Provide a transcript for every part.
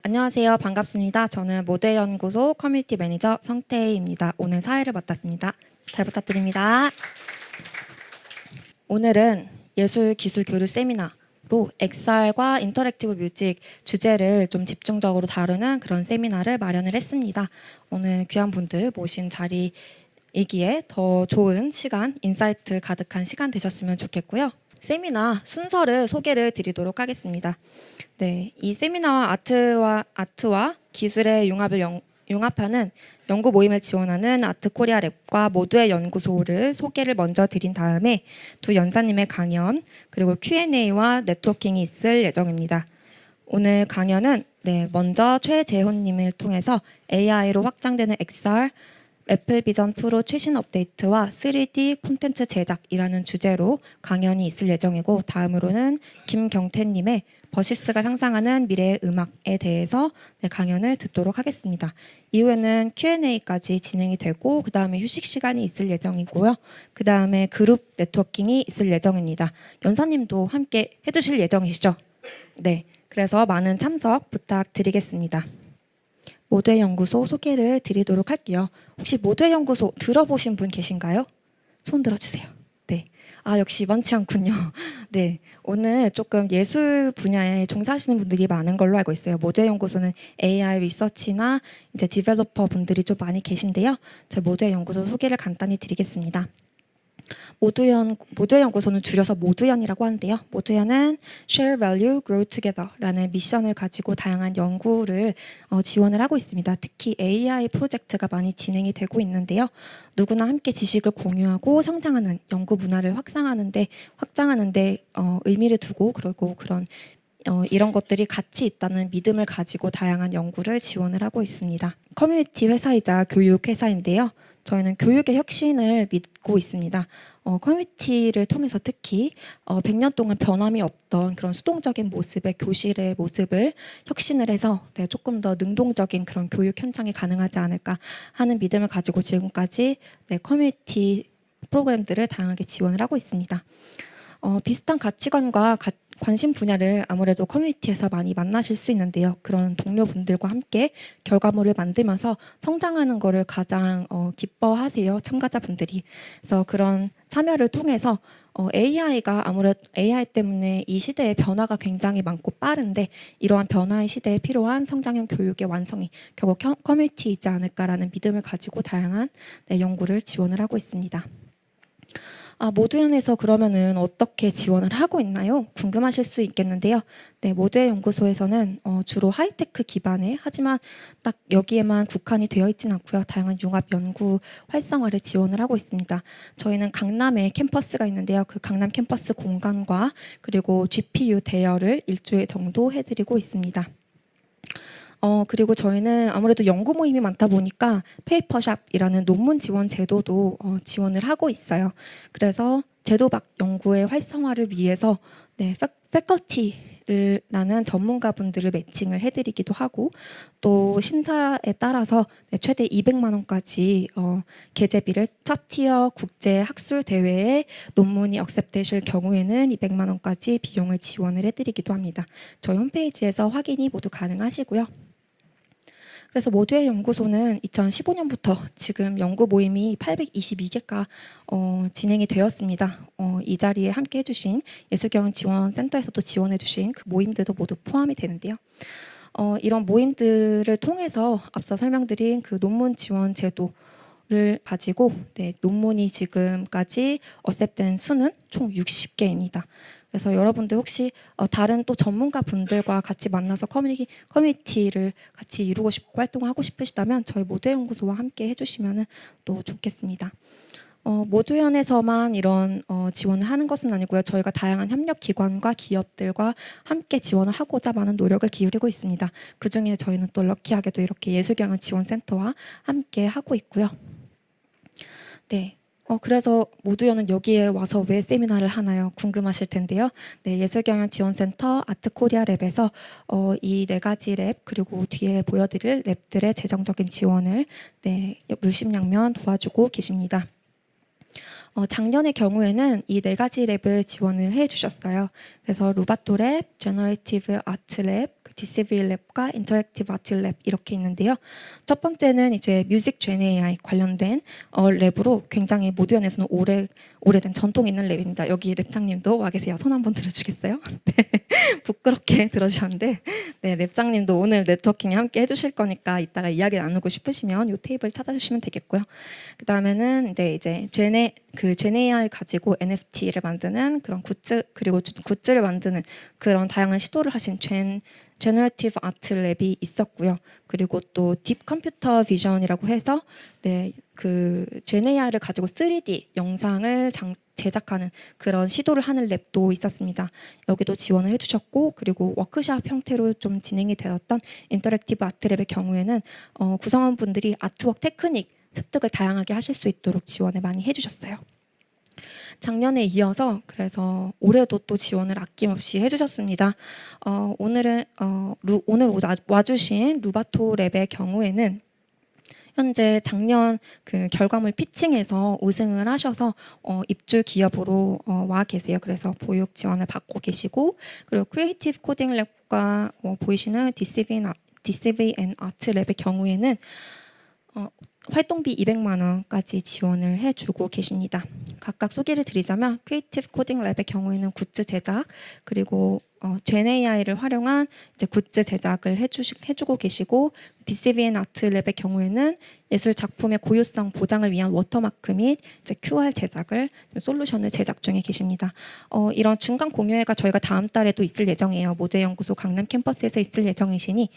안녕하세요. 반갑습니다. 저는 모델연구소 커뮤니티 매니저 성태희입니다. 오늘 사회를 맡았습니다. 잘 부탁드립니다. 오늘은 예술 기술 교류 세미나로 XR과 인터랙티브 뮤직 주제를 좀 집중적으로 다루는 그런 세미나를 마련을 했습니다. 오늘 귀한 분들 모신 자리이기에 더 좋은 시간, 인사이트 가득한 시간 되셨으면 좋겠고요. 세미나 순서를 소개를 드리도록 하겠습니다. 네, 이 세미나와 아트와 기술의 융합하는 연구 모임을 지원하는 아트코리아 랩과 모두의 연구소를 소개를 먼저 드린 다음에 두 연사님의 강연 그리고 Q&A와 네트워킹이 있을 예정입니다. 오늘 강연은 먼저 최재훈님을 통해서 AI로 확장되는 XR 애플 비전 프로 최신 업데이트와 3D 콘텐츠 제작이라는 주제로 강연이 있을 예정이고, 다음으로는 김경태님의 버시스가 상상하는 미래의 음악에 대해서 강연을 듣도록 하겠습니다. 이후에는 Q&A까지 진행이 되고 그 다음에 휴식 시간이 있을 예정이고요. 그 다음에 그룹 네트워킹이 있을 예정입니다. 연사님도 함께 해주실 예정이시죠? 네, 그래서 많은 참석 부탁드리겠습니다. 모두의 연구소 소개를 드리도록 할게요. 혹시 모두의 연구소 들어보신 분 계신가요? 손 들어주세요. 네. 역시 많지 않군요. 네. 오늘 조금 예술 분야에 종사하시는 분들이 많은 걸로 알고 있어요. 모두의 연구소는 AI 리서치나 이제 디벨로퍼 분들이 좀 많이 계신데요. 저희 모두의 연구소 소개를 간단히 드리겠습니다. 모두의 연구소는 줄여서 모두연이라고 하는데요. 모두연은 Share Value, Grow Together라는 미션을 가지고 다양한 연구를 지원을 하고 있습니다. 특히 AI 프로젝트가 많이 진행이 되고 있는데요. 누구나 함께 지식을 공유하고 성장하는 연구 문화를 확장하는데 의미를 두고 그리고 이런 것들이 가치 있다는 믿음을 가지고 다양한 연구를 지원을 하고 있습니다. 커뮤니티 회사이자 교육 회사인데요. 저희는 교육의 혁신을 믿고 있습니다. 커뮤니티를 통해서 특히 100년 동안 변함이 없던 그런 수동적인 모습의 교실의 모습을 혁신을 해서 조금 더 능동적인 그런 교육 현장이 가능하지 않을까 하는 믿음을 가지고 지금까지 커뮤니티 프로그램들을 다양하게 지원을 하고 있습니다. 비슷한 가치관과 관심 분야를 아무래도 커뮤니티에서 많이 만나실 수 있는데요. 그런 동료분들과 함께 결과물을 만들면서 성장하는 거를 가장 기뻐하세요. 참가자분들이. 그래서 그런 참여를 통해서 AI가 아무래도 AI 때문에 이 시대의 변화가 굉장히 많고 빠른데 이러한 변화의 시대에 필요한 성장형 교육의 완성이 결국 커뮤니티이지 않을까라는 믿음을 가지고 다양한 연구를 지원을 하고 있습니다. 모두연에서 그러면은 어떻게 지원을 하고 있나요? 궁금하실 수 있겠는데요. 네, 모두의 연구소에서는 주로 하이테크 기반의 하지만 딱 여기에만 국한이 되어 있진 않고요. 다양한 융합 연구 활성화를 지원을 하고 있습니다. 저희는 강남에 캠퍼스가 있는데요. 그 강남 캠퍼스 공간과 그리고 GPU 대여를 일주일 정도 해드리고 있습니다. 그리고 저희는 아무래도 연구 모임이 많다 보니까 페이퍼샵이라는 논문 지원 제도도 지원을 하고 있어요. 그래서 제도박 연구의 활성화를 위해서 패컬티라는 전문가분들을 매칭을 해드리기도 하고 또 심사에 따라서 최대 200만 원까지 계제비를 탑티어 국제 학술 대회에 논문이 억셉되실 경우에는 200만 원까지 비용을 지원을 해드리기도 합니다. 저희 홈페이지에서 확인이 모두 가능하시고요. 그래서 모두의 연구소는 2015년부터 지금 연구 모임이 822개가 진행이 되었습니다. 이 자리에 함께 해주신 예술경영지원센터에서도 지원해주신 그 모임들도 모두 포함이 되는데요. 이런 모임들을 통해서 앞서 설명드린 그 논문 지원 제도를 가지고 논문이 지금까지 어셉된 수는 총 60개입니다. 그래서 여러분들 혹시 다른 또 전문가 분들과 같이 만나서 커뮤니티를 같이 이루고 싶고 활동하고 싶으시다면 저희 모두연구소와 함께 해주시면 또 좋겠습니다. 모두연에서만 이런 지원을 하는 것은 아니고요. 저희가 다양한 협력기관과 기업들과 함께 지원을 하고자 많은 노력을 기울이고 있습니다. 그중에 저희는 또 럭키하게도 이렇게 예술경영지원센터와 함께 하고 있고요. 네. 그래서 모두연은 여기에 와서 왜 세미나를 하나요? 궁금하실 텐데요. 네, 예술경영지원센터 아트코리아 랩에서 이 4가지 랩 그리고 뒤에 보여드릴 랩들의 재정적인 지원을 물심양면 도와주고 계십니다. 작년의 경우에는 이 4가지 랩을 지원을 해주셨어요. 그래서 루바토 랩, 제너레이티브 아트 랩, 디시빌 랩과 인터랙티브 아트 랩 이렇게 있는데요. 첫 번째는 이제 뮤직 제네 AI 관련된 랩으로 굉장히 모두연에서는 오래된 전통 있는 랩입니다. 여기 랩장님도 와 계세요. 손 한번 들어주겠어요? 네, 부끄럽게 들어주셨는데, 네, 랩장님도 오늘 네트워킹에 함께 해주실 거니까 이따가 이야기 나누고 싶으시면 이 테이블 찾아주시면 되겠고요. 그 다음에는 이제 제네 AI 가지고 NFT를 만드는 그런 굿즈, 그리고 굿즈를 만드는 그런 다양한 시도를 하신 제너러티브 아트 랩이 있었고요. 그리고 또 딥 컴퓨터 비전이라고 해서 그 제네이아를 가지고 3D 영상을 제작하는 그런 시도를 하는 랩도 있었습니다. 여기도 지원을 해주셨고, 그리고 워크샵 형태로 좀 진행이 되었던 인터랙티브 아트 랩의 경우에는 구성원분들이 아트웍 테크닉 습득을 다양하게 하실 수 있도록 지원을 많이 해주셨어요. 작년에 이어서 그래서 올해도 또 지원을 아낌없이 해주셨습니다. 오늘 와주신 루바토 랩의 경우에는 현재 작년 그 결과물 피칭에서 우승을 하셔서 입주 기업으로 와 계세요. 그래서 보육 지원을 받고 계시고, 그리고 크리에이티브 코딩 랩과 보이시는 DCV 앤 아트 랩의 경우에는 활동비 200만 원까지 지원을 해주고 계십니다. 각각 소개를 드리자면 크리에이티브 코딩 랩의 경우에는 굿즈 제작, 그리고 제네AI를 활용한 이제 굿즈 제작을 해주고 계시고, DCVN 아트 랩의 경우에는 예술 작품의 고유성 보장을 위한 워터마크 및 이제 QR 제작을 솔루션을 제작 중에 계십니다. 이런 중간 공유회가 저희가 다음 달에도 있을 예정이에요. 모델연구소 강남 캠퍼스에서 있을 예정이시니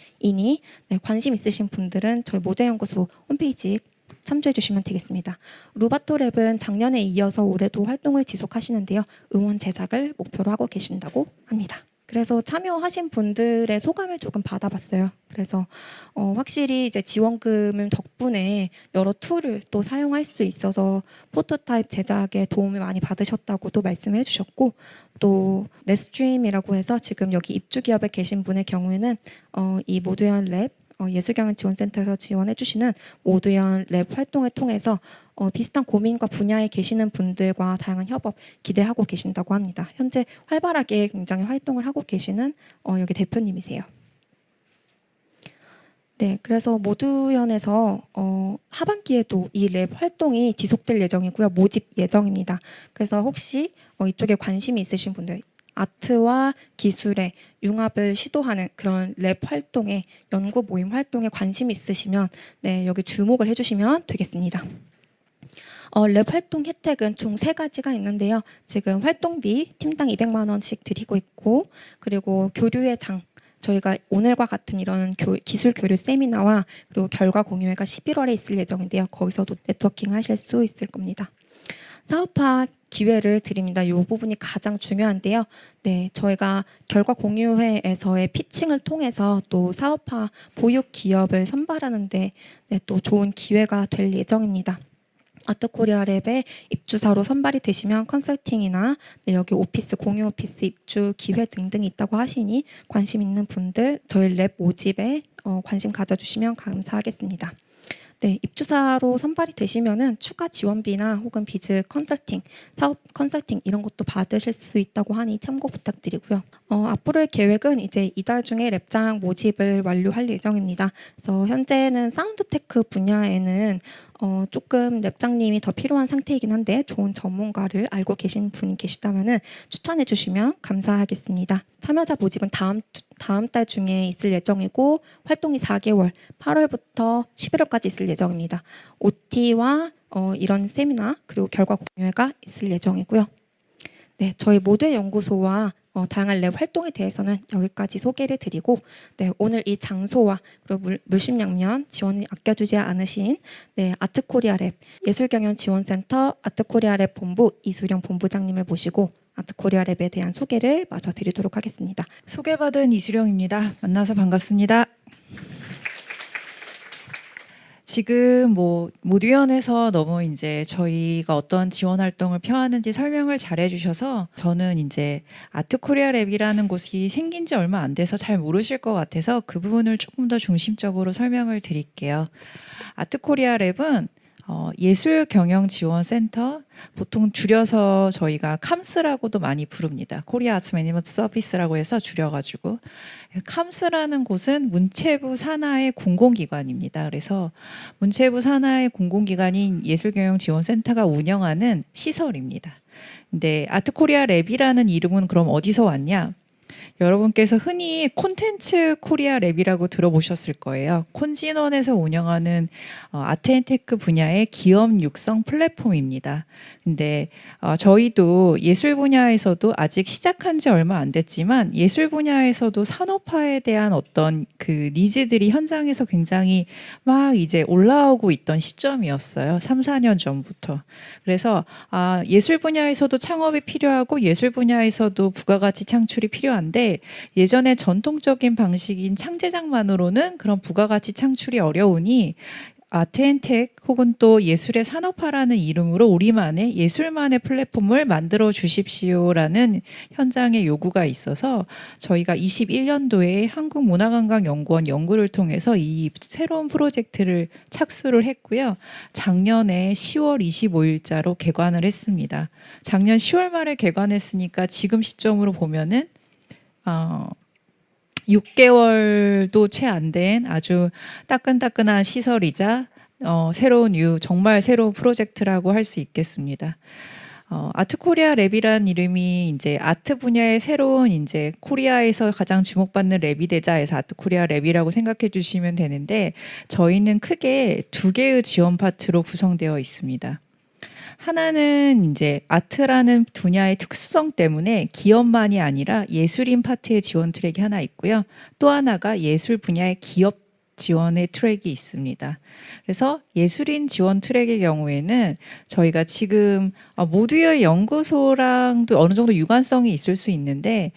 관심 있으신 분들은 저희 모델연구소 홈페이지 참조해 주시면 되겠습니다. 루바토 랩은 작년에 이어서 올해도 활동을 지속하시는데요. 음원 제작을 목표로 하고 계신다고 합니다. 그래서 참여하신 분들의 소감을 조금 받아봤어요. 그래서 확실히 이제 지원금을 덕분에 여러 툴을 또 사용할 수 있어서 포토타입 제작에 도움을 많이 받으셨다고도 말씀해 주셨고, 또 넷스트림이라고 해서 지금 여기 입주 기업에 계신 분의 경우에는 이 모두연 랩 예술경영지원센터에서 지원해 주시는 모두연 랩 활동을 통해서 비슷한 고민과 분야에 계시는 분들과 다양한 협업 기대하고 계신다고 합니다. 현재 활발하게 굉장히 활동을 하고 계시는 여기 대표님이세요. 네, 그래서 모두연에서 하반기에도 이 랩 활동이 지속될 예정이고요. 모집 예정입니다. 그래서 혹시 이쪽에 관심이 있으신 분들, 아트와 기술의 융합을 시도하는 그런 랩 활동에, 연구 모임 활동에 관심이 있으시면 여기 주목을 해주시면 되겠습니다. 랩 활동 혜택은 총 3가지가 있는데요. 지금 활동비 팀당 200만 원씩 드리고 있고, 그리고 교류의 장, 저희가 오늘과 같은 이런 기술 교류 세미나와 그리고 결과 공유회가 11월에 있을 예정인데요. 거기서도 네트워킹 하실 수 있을 겁니다. 사업화 기회를 드립니다. 이 부분이 가장 중요한데요. 저희가 결과 공유회에서의 피칭을 통해서 또 사업화 보육 기업을 선발하는데 또 좋은 기회가 될 예정입니다. 아트코리아 랩에 입주사로 선발이 되시면 컨설팅이나 여기 오피스, 공유 오피스 입주 기회 등등이 있다고 하시니 관심 있는 분들 저희 랩 모집에 관심 가져주시면 감사하겠습니다. 입주사로 선발이 되시면은 추가 지원비나 혹은 비즈 컨설팅, 사업 컨설팅 이런 것도 받으실 수 있다고 하니 참고 부탁드리고요. 앞으로의 계획은 이제 이달 중에 랩장 모집을 완료할 예정입니다. 그래서 현재는 사운드 테크 분야에는 조금 랩장님이 더 필요한 상태이긴 한데 좋은 전문가를 알고 계신 분이 계시다면은 추천해 주시면 감사하겠습니다. 참여자 모집은 다음 달 중에 있을 예정이고 활동이 4개월, 8월부터 11월까지 있을 예정입니다. OT와 이런 세미나 그리고 결과 공유회가 있을 예정이고요. 저희 모델 연구소와 다양한 랩 활동에 대해서는 여기까지 소개를 드리고 오늘 이 장소와 그리고 물심양면 지원을 아껴주지 않으신 아트코리아 랩 예술경영지원센터 아트코리아 랩 본부 이수령 본부장님을 모시고 아트코리아 랩에 대한 소개를 마저 드리도록 하겠습니다. 소개받은 이수령입니다. 만나서 반갑습니다. 지금 모두연에서 너무 이제 저희가 어떤 지원 활동을 펴하는지 설명을 잘 해주셔서 저는 이제 아트코리아 랩이라는 곳이 생긴 지 얼마 안 돼서 잘 모르실 것 같아서 그 부분을 조금 더 중심적으로 설명을 드릴게요. 아트코리아 랩은 예술경영지원센터, 보통 줄여서 저희가 캄스라고도 많이 부릅니다. 코리아 아츠 매니지먼트 서비스라고 해서 줄여가지고, 캄스라는 곳은 문체부 산하의 공공기관입니다. 그래서 문체부 산하의 공공기관인 예술경영지원센터가 운영하는 시설입니다. 근데 아트코리아 랩이라는 이름은 그럼 어디서 왔냐? 여러분께서 흔히 콘텐츠 코리아 랩이라고 들어보셨을 거예요. 콘진원에서 운영하는 아트앤테크 분야의 기업 육성 플랫폼입니다. 근데 저희도 예술 분야에서도 아직 시작한 지 얼마 안 됐지만 예술 분야에서도 산업화에 대한 어떤 그 니즈들이 현장에서 굉장히 막 이제 올라오고 있던 시점이었어요. 3, 4년 전부터. 그래서 예술 분야에서도 창업이 필요하고 예술 분야에서도 부가가치 창출이 필요한데 예전에 전통적인 방식인 창제작만으로는 그런 부가가치 창출이 어려우니 아트앤텍 혹은 또 예술의 산업화라는 이름으로 우리만의 예술만의 플랫폼을 만들어 주십시오라는 현장의 요구가 있어서 저희가 21년도에 한국문화관광연구원 연구를 통해서 이 새로운 프로젝트를 착수를 했고요. 작년에 10월 25일자로 개관을 했습니다. 작년 10월 말에 개관했으니까 지금 시점으로 보면은 6개월도 채 안 된 아주 따끈따끈한 시설이자 새로운 정말 새로운 프로젝트라고 할 수 있겠습니다. 아트코리아 랩이란 이름이 이제 아트 분야의 새로운 이제 코리아에서 가장 주목받는 랩이 되자 해서 아트코리아 랩이라고 생각해 주시면 되는데 저희는 크게 두 개의 지원 파트로 구성되어 있습니다. 하나는 이제 아트라는 분야의 특수성 때문에 기업만이 아니라 예술인 파트의 지원 트랙이 하나 있고요. 또 하나가 예술 분야의 기업 지원의 트랙이 있습니다. 그래서 예술인 지원 트랙의 경우에는 저희가 지금 모두의 연구소랑도 어느 정도 유관성이 있을 수 있는데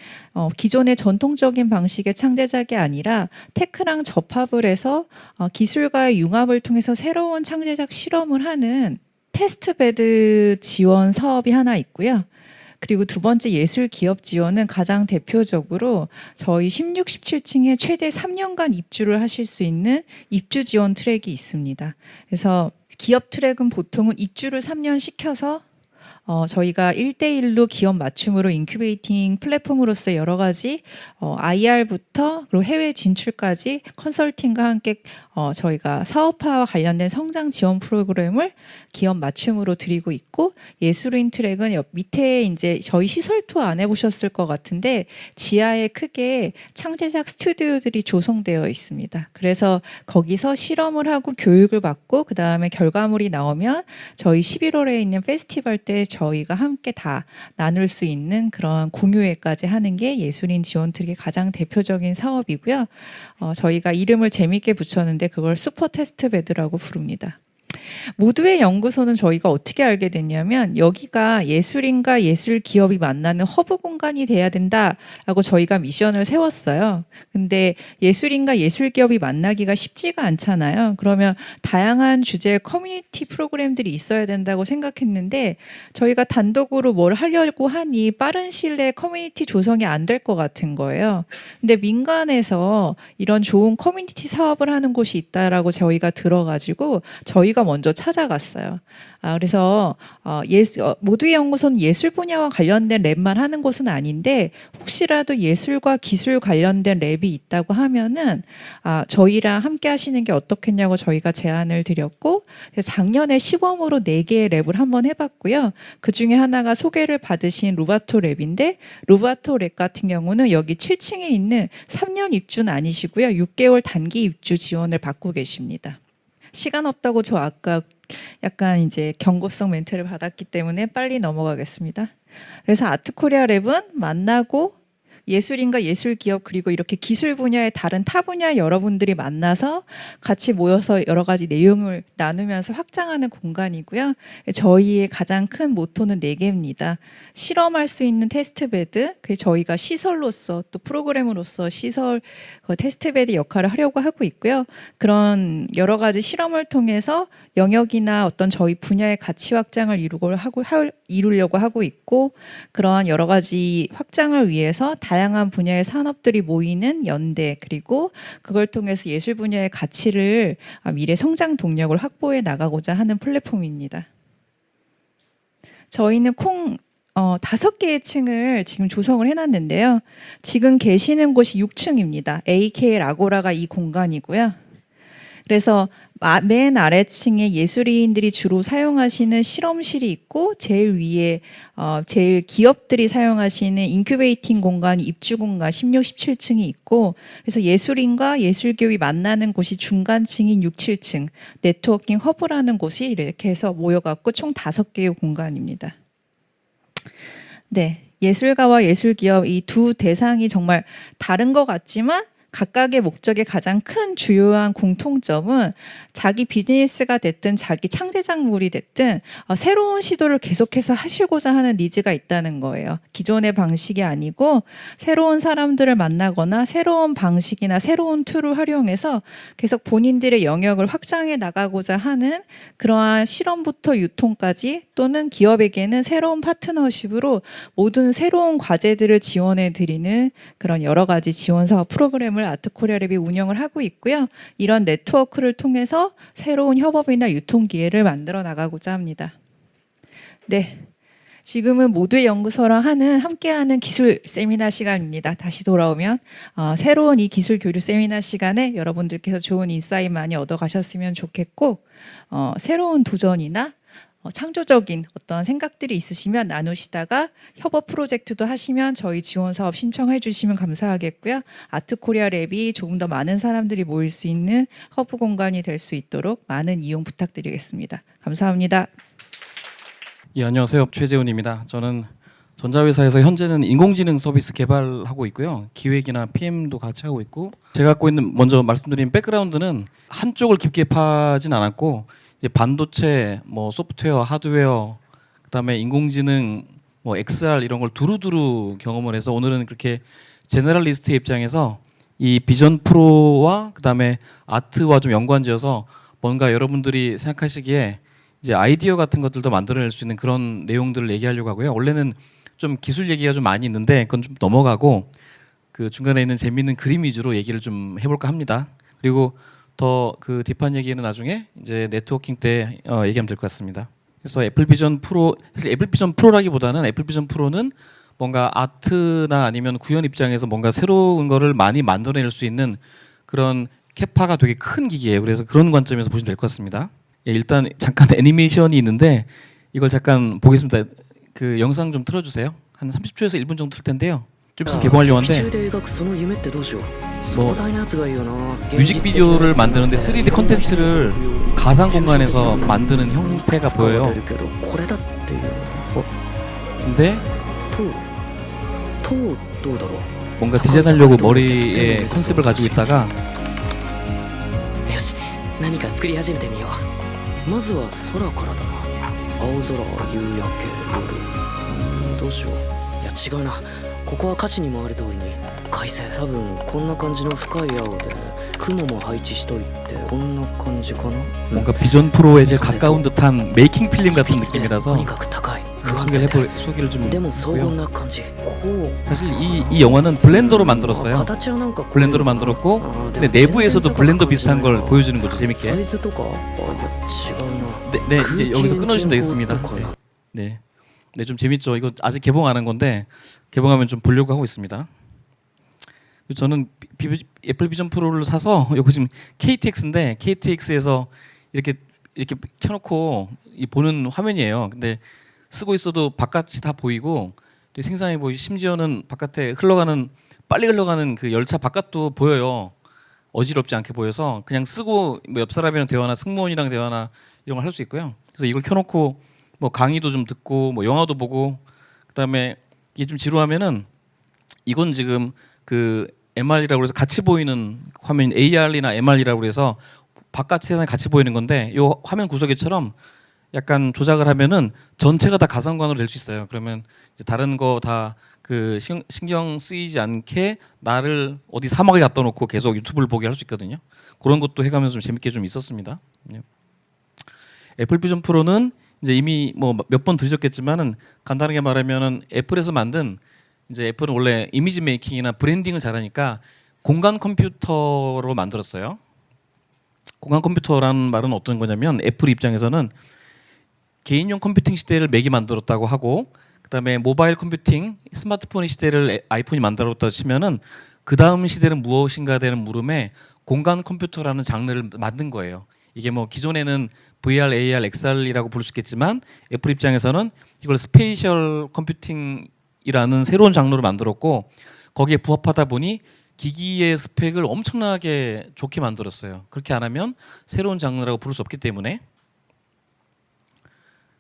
기존의 전통적인 방식의 창제작이 아니라 테크랑 접합을 해서 기술과의 융합을 통해서 새로운 창제작 실험을 하는 테스트베드 지원 사업이 하나 있고요. 그리고 두 번째 예술 기업 지원은 가장 대표적으로 저희 16, 17층에 최대 3년간 입주를 하실 수 있는 입주 지원 트랙이 있습니다. 그래서 기업 트랙은 보통은 입주를 3년 시켜서 저희가 1대1로 기업 맞춤으로 인큐베이팅 플랫폼으로서 여러 가지 IR부터 그리고 해외 진출까지 컨설팅과 함께 저희가 사업화와 관련된 성장 지원 프로그램을 기업 맞춤으로 드리고 있고 예술인 트랙은 옆 밑에 이제 저희 시설 투어 안 해보셨을 것 같은데 지하에 크게 창제작 스튜디오들이 조성되어 있습니다. 그래서 거기서 실험을 하고 교육을 받고 그 다음에 결과물이 나오면 저희 11월에 있는 페스티벌 때 저희가 함께 다 나눌 수 있는 그런 공유회까지 하는 게 예술인 지원 트랙의 가장 대표적인 사업이고요. 저희가 이름을 재밌게 붙였는데 그걸 슈퍼 테스트 베드라고 부릅니다. 모두의 연구소는 저희가 어떻게 알게 됐냐면 여기가 예술인과 예술 기업이 만나는 허브 공간이 돼야 된다라고 저희가 미션을 세웠어요. 근데 예술인과 예술 기업이 만나기가 쉽지가 않잖아요. 그러면 다양한 주제의 커뮤니티 프로그램들이 있어야 된다고 생각했는데 저희가 단독으로 뭘 하려고 하니 빠른 시일 내에 커뮤니티 조성이 안 될 것 같은 거예요. 근데 민간에서 이런 좋은 커뮤니티 사업을 하는 곳이 있다라고 저희가 들어가지고 저희가 먼저 찾아갔어요. 그래서 모두의 연구소는 예술 분야와 관련된 랩만 하는 곳은 아닌데 혹시라도 예술과 기술 관련된 랩이 있다고 하면은 저희랑 함께 하시는 게 어떻겠냐고 저희가 제안을 드렸고 작년에 시범으로 4개의 랩을 한번 해봤고요. 그 중에 하나가 소개를 받으신 루바토 랩인데 루바토 랩 같은 경우는 여기 7층에 있는 3년 입주는 아니시고요. 6개월 단기 입주 지원을 받고 계십니다. 시간 없다고 저 아까 약간 이제 경고성 멘트를 받았기 때문에 빨리 넘어가겠습니다. 그래서 아트코리아 랩은 만나고 예술인과 예술 기업 그리고 이렇게 기술 분야의 다른 타 분야 여러분들이 만나서 같이 모여서 여러 가지 내용을 나누면서 확장하는 공간이고요. 저희의 가장 큰 모토는 4개입니다. 실험할 수 있는 테스트베드, 저희가 시설로서 또 프로그램으로서 시설 테스트베드 역할을 하려고 하고 있고요. 그런 여러 가지 실험을 통해서 영역이나 어떤 저희 분야의 가치 확장을 이루려고 하고 있고 그러한 여러 가지 확장을 위해서 다양한 분야의 산업들이 모이는 연대, 그리고 그걸 통해서 예술 분야의 가치를 미래 성장 동력을 확보해 나가고자 하는 플랫폼입니다. 저희는 5개의 층을 지금 조성을 해놨는데요. 지금 계시는 곳이 6층입니다. AKL 아고라가 이 공간이고요. 그래서 맨 아래층에 예술인들이 주로 사용하시는 실험실이 있고, 제일 위에 제일 기업들이 사용하시는 인큐베이팅 공간, 입주 공간 16, 17층이 있고, 그래서 예술인과 예술기업이 만나는 곳이 중간층인 6, 7층 네트워킹 허브라는 곳이 이렇게 해서 모여갖고 총 5개의 공간입니다. 네, 예술가와 예술기업 이 두 대상이 정말 다른 것 같지만 각각의 목적의 가장 큰 주요한 공통점은 자기 비즈니스가 됐든 자기 창제작물이 됐든 새로운 시도를 계속해서 하시고자 하는 니즈가 있다는 거예요. 기존의 방식이 아니고 새로운 사람들을 만나거나 새로운 방식이나 새로운 툴을 활용해서 계속 본인들의 영역을 확장해 나가고자 하는 그러한 실험부터 유통까지, 또는 기업에게는 새로운 파트너십으로 모든 새로운 과제들을 지원해 드리는 그런 여러 가지 지원 사업 프로그램을 아트코리아랩이 운영을 하고 있고요. 이런 네트워크를 통해서 새로운 협업이나 유통 기회를 만들어 나가고자 합니다. 네, 지금은 모두의 연구소랑 함께하는 기술 세미나 시간입니다. 다시 돌아오면 새로운 이 기술 교류 세미나 시간에 여러분들께서 좋은 인사이트 많이 얻어가셨으면 좋겠고, 새로운 도전이나 창조적인 어떤 생각들이 있으시면 나누시다가 협업 프로젝트도 하시면 저희 지원 사업 신청해 주시면 감사하겠고요. 아트코리아랩이 조금 더 많은 사람들이 모일 수 있는 허브 공간이 될 수 있도록 많은 이용 부탁드리겠습니다. 감사합니다. 예, 안녕하세요. 최재훈입니다. 저는 전자회사에서 현재는 인공지능 서비스 개발하고 있고요. 기획이나 PM도 같이 하고 있고, 제가 갖고 있는 먼저 말씀드린 백그라운드는 한쪽을 깊게 파진 않았고, 이제 반도체, 뭐 소프트웨어, 하드웨어, 그다음에 인공지능, 뭐 XR 이런 걸 두루두루 경험을 해서 오늘은 그렇게 제너럴리스트의 입장에서 이 비전 프로와 그다음에 아트와 좀 연관지어서 뭔가 여러분들이 생각하시기에 이제 아이디어 같은 것들도 만들어낼 수 있는 그런 내용들을 얘기하려고 하고요. 원래는 좀 기술 얘기가 좀 많이 있는데 그건 좀 넘어가고 그 중간에 있는 재미있는 그림 위주로 얘기를 좀 해볼까 합니다. 그리고 더 그 딥한 얘기는 나중에 이제 네트워킹 때 얘기하면 될 것 같습니다. 그래서 애플비전 프로, 사실 애플비전 프로라기보다는 애플비전 프로는 뭔가 아트나 아니면 구현 입장에서 뭔가 새로운 거를 많이 만들어낼 수 있는 그런 캐파가 되게 큰 기기예요. 그래서 그런 관점에서 보시면 될 것 같습니다. 예, 일단 잠깐 애니메이션이 있는데 이걸 잠깐 보겠습니다. 그 영상 좀 틀어주세요. 한 30초에서 1분 정도 틀 텐데요. 좀 있으면 개봉하려고 하는데 뭐 뮤직비디오를 만드는데 3D 콘텐츠를 가상 공간에서 만드는 형태가 보여요. 근데 뭔가 디자인하려고 머리에 컨셉을 가지고 있다가 何か作り始めてみよう。まずは空からだな。青空、夕焼け、夜。どうしよう。いや違うな。ここは歌詞にもある通りに快晴。多分こんな感じの深い青で雲も配置しといてこんな感じかな。 뭔가 비전 프로에 이제 가까운 듯한 메이킹 필름 같은 느낌이라서 とにかく高い。 소개를 좀 でも荘 했고요. 厳な感じ。こう。 사실 이 영화는 블렌더로 만들었어요. 形はなんかこう 블렌더로 만들었고 근데 내부에서도 블렌더 비슷한 걸 보여주는 거죠. サ 재밌게. イズとかいや違うな。 네, 이제 여기서 끊어주시면 되겠습니다. 空気の 네. 네, 좀 재밌죠. 이거 아직 개봉 안 한 건데 개봉하면 좀 보려고 하고 있습니다. 저는 애플 비전 프로를 사서 이거 지금 KTX인데 KTX에서 이렇게 켜놓고 보는 화면이에요. 근데 쓰고 있어도 바깥이 다 보이고 되게 생생해 보이고 심지어는 바깥에 빨리 흘러가는 그 열차 바깥도 보여요. 어지럽지 않게 보여서 그냥 쓰고 뭐 옆 사람이랑 대화나 승무원이랑 대화나 이런 걸 할 수 있고요. 그래서 이걸 켜놓고 뭐 강의도 좀 듣고 뭐 영화도 보고 그다음에 이게 좀 지루하면은 이건 지금 그 MR이라고 해서 같이 보이는 화면 AR이나 MR이라고 해서 바깥 세상이 같이 보이는 건데 이 화면 구성기처럼 약간 조작을 하면은 전체가 다 가상관으로 될 수 있어요. 그러면 이제 다른 거 다 그 신경 쓰이지 않게 나를 어디 사막에 갖다 놓고 계속 유튜브를 보게 할 수 있거든요. 그런 것도 해가면서 좀 재밌게 좀 있었습니다. 예. 애플 비전 프로는 이제 이미 뭐 몇 번 들으셨겠지만은 간단하게 말하면은 애플에서 만든 이제 애플은 원래 이미지 메이킹이나 브랜딩을 잘하니까 공간 컴퓨터로 만들었어요. 공간 컴퓨터라는 말은 어떤 거냐면 애플 입장에서는 개인용 컴퓨팅 시대를 맥이 만들었다고 하고 그다음에 모바일 컴퓨팅, 스마트폰의 시대를 아이폰이 만들었다고 치면은 그 다음 시대는 무엇인가 되는 물음에 공간 컴퓨터라는 장르를 만든 거예요. 이게 뭐 기존에는 VR, AR, XR이라고 부를 수 있겠지만 애플 입장에서는 이걸 스페이셜 컴퓨팅이라는 새로운 장르를 만들었고 거기에 부합하다 보니 기기의 스펙을 엄청나게 좋게 만들었어요. 그렇게 안 하면 새로운 장르라고 부를 수 없기 때문에.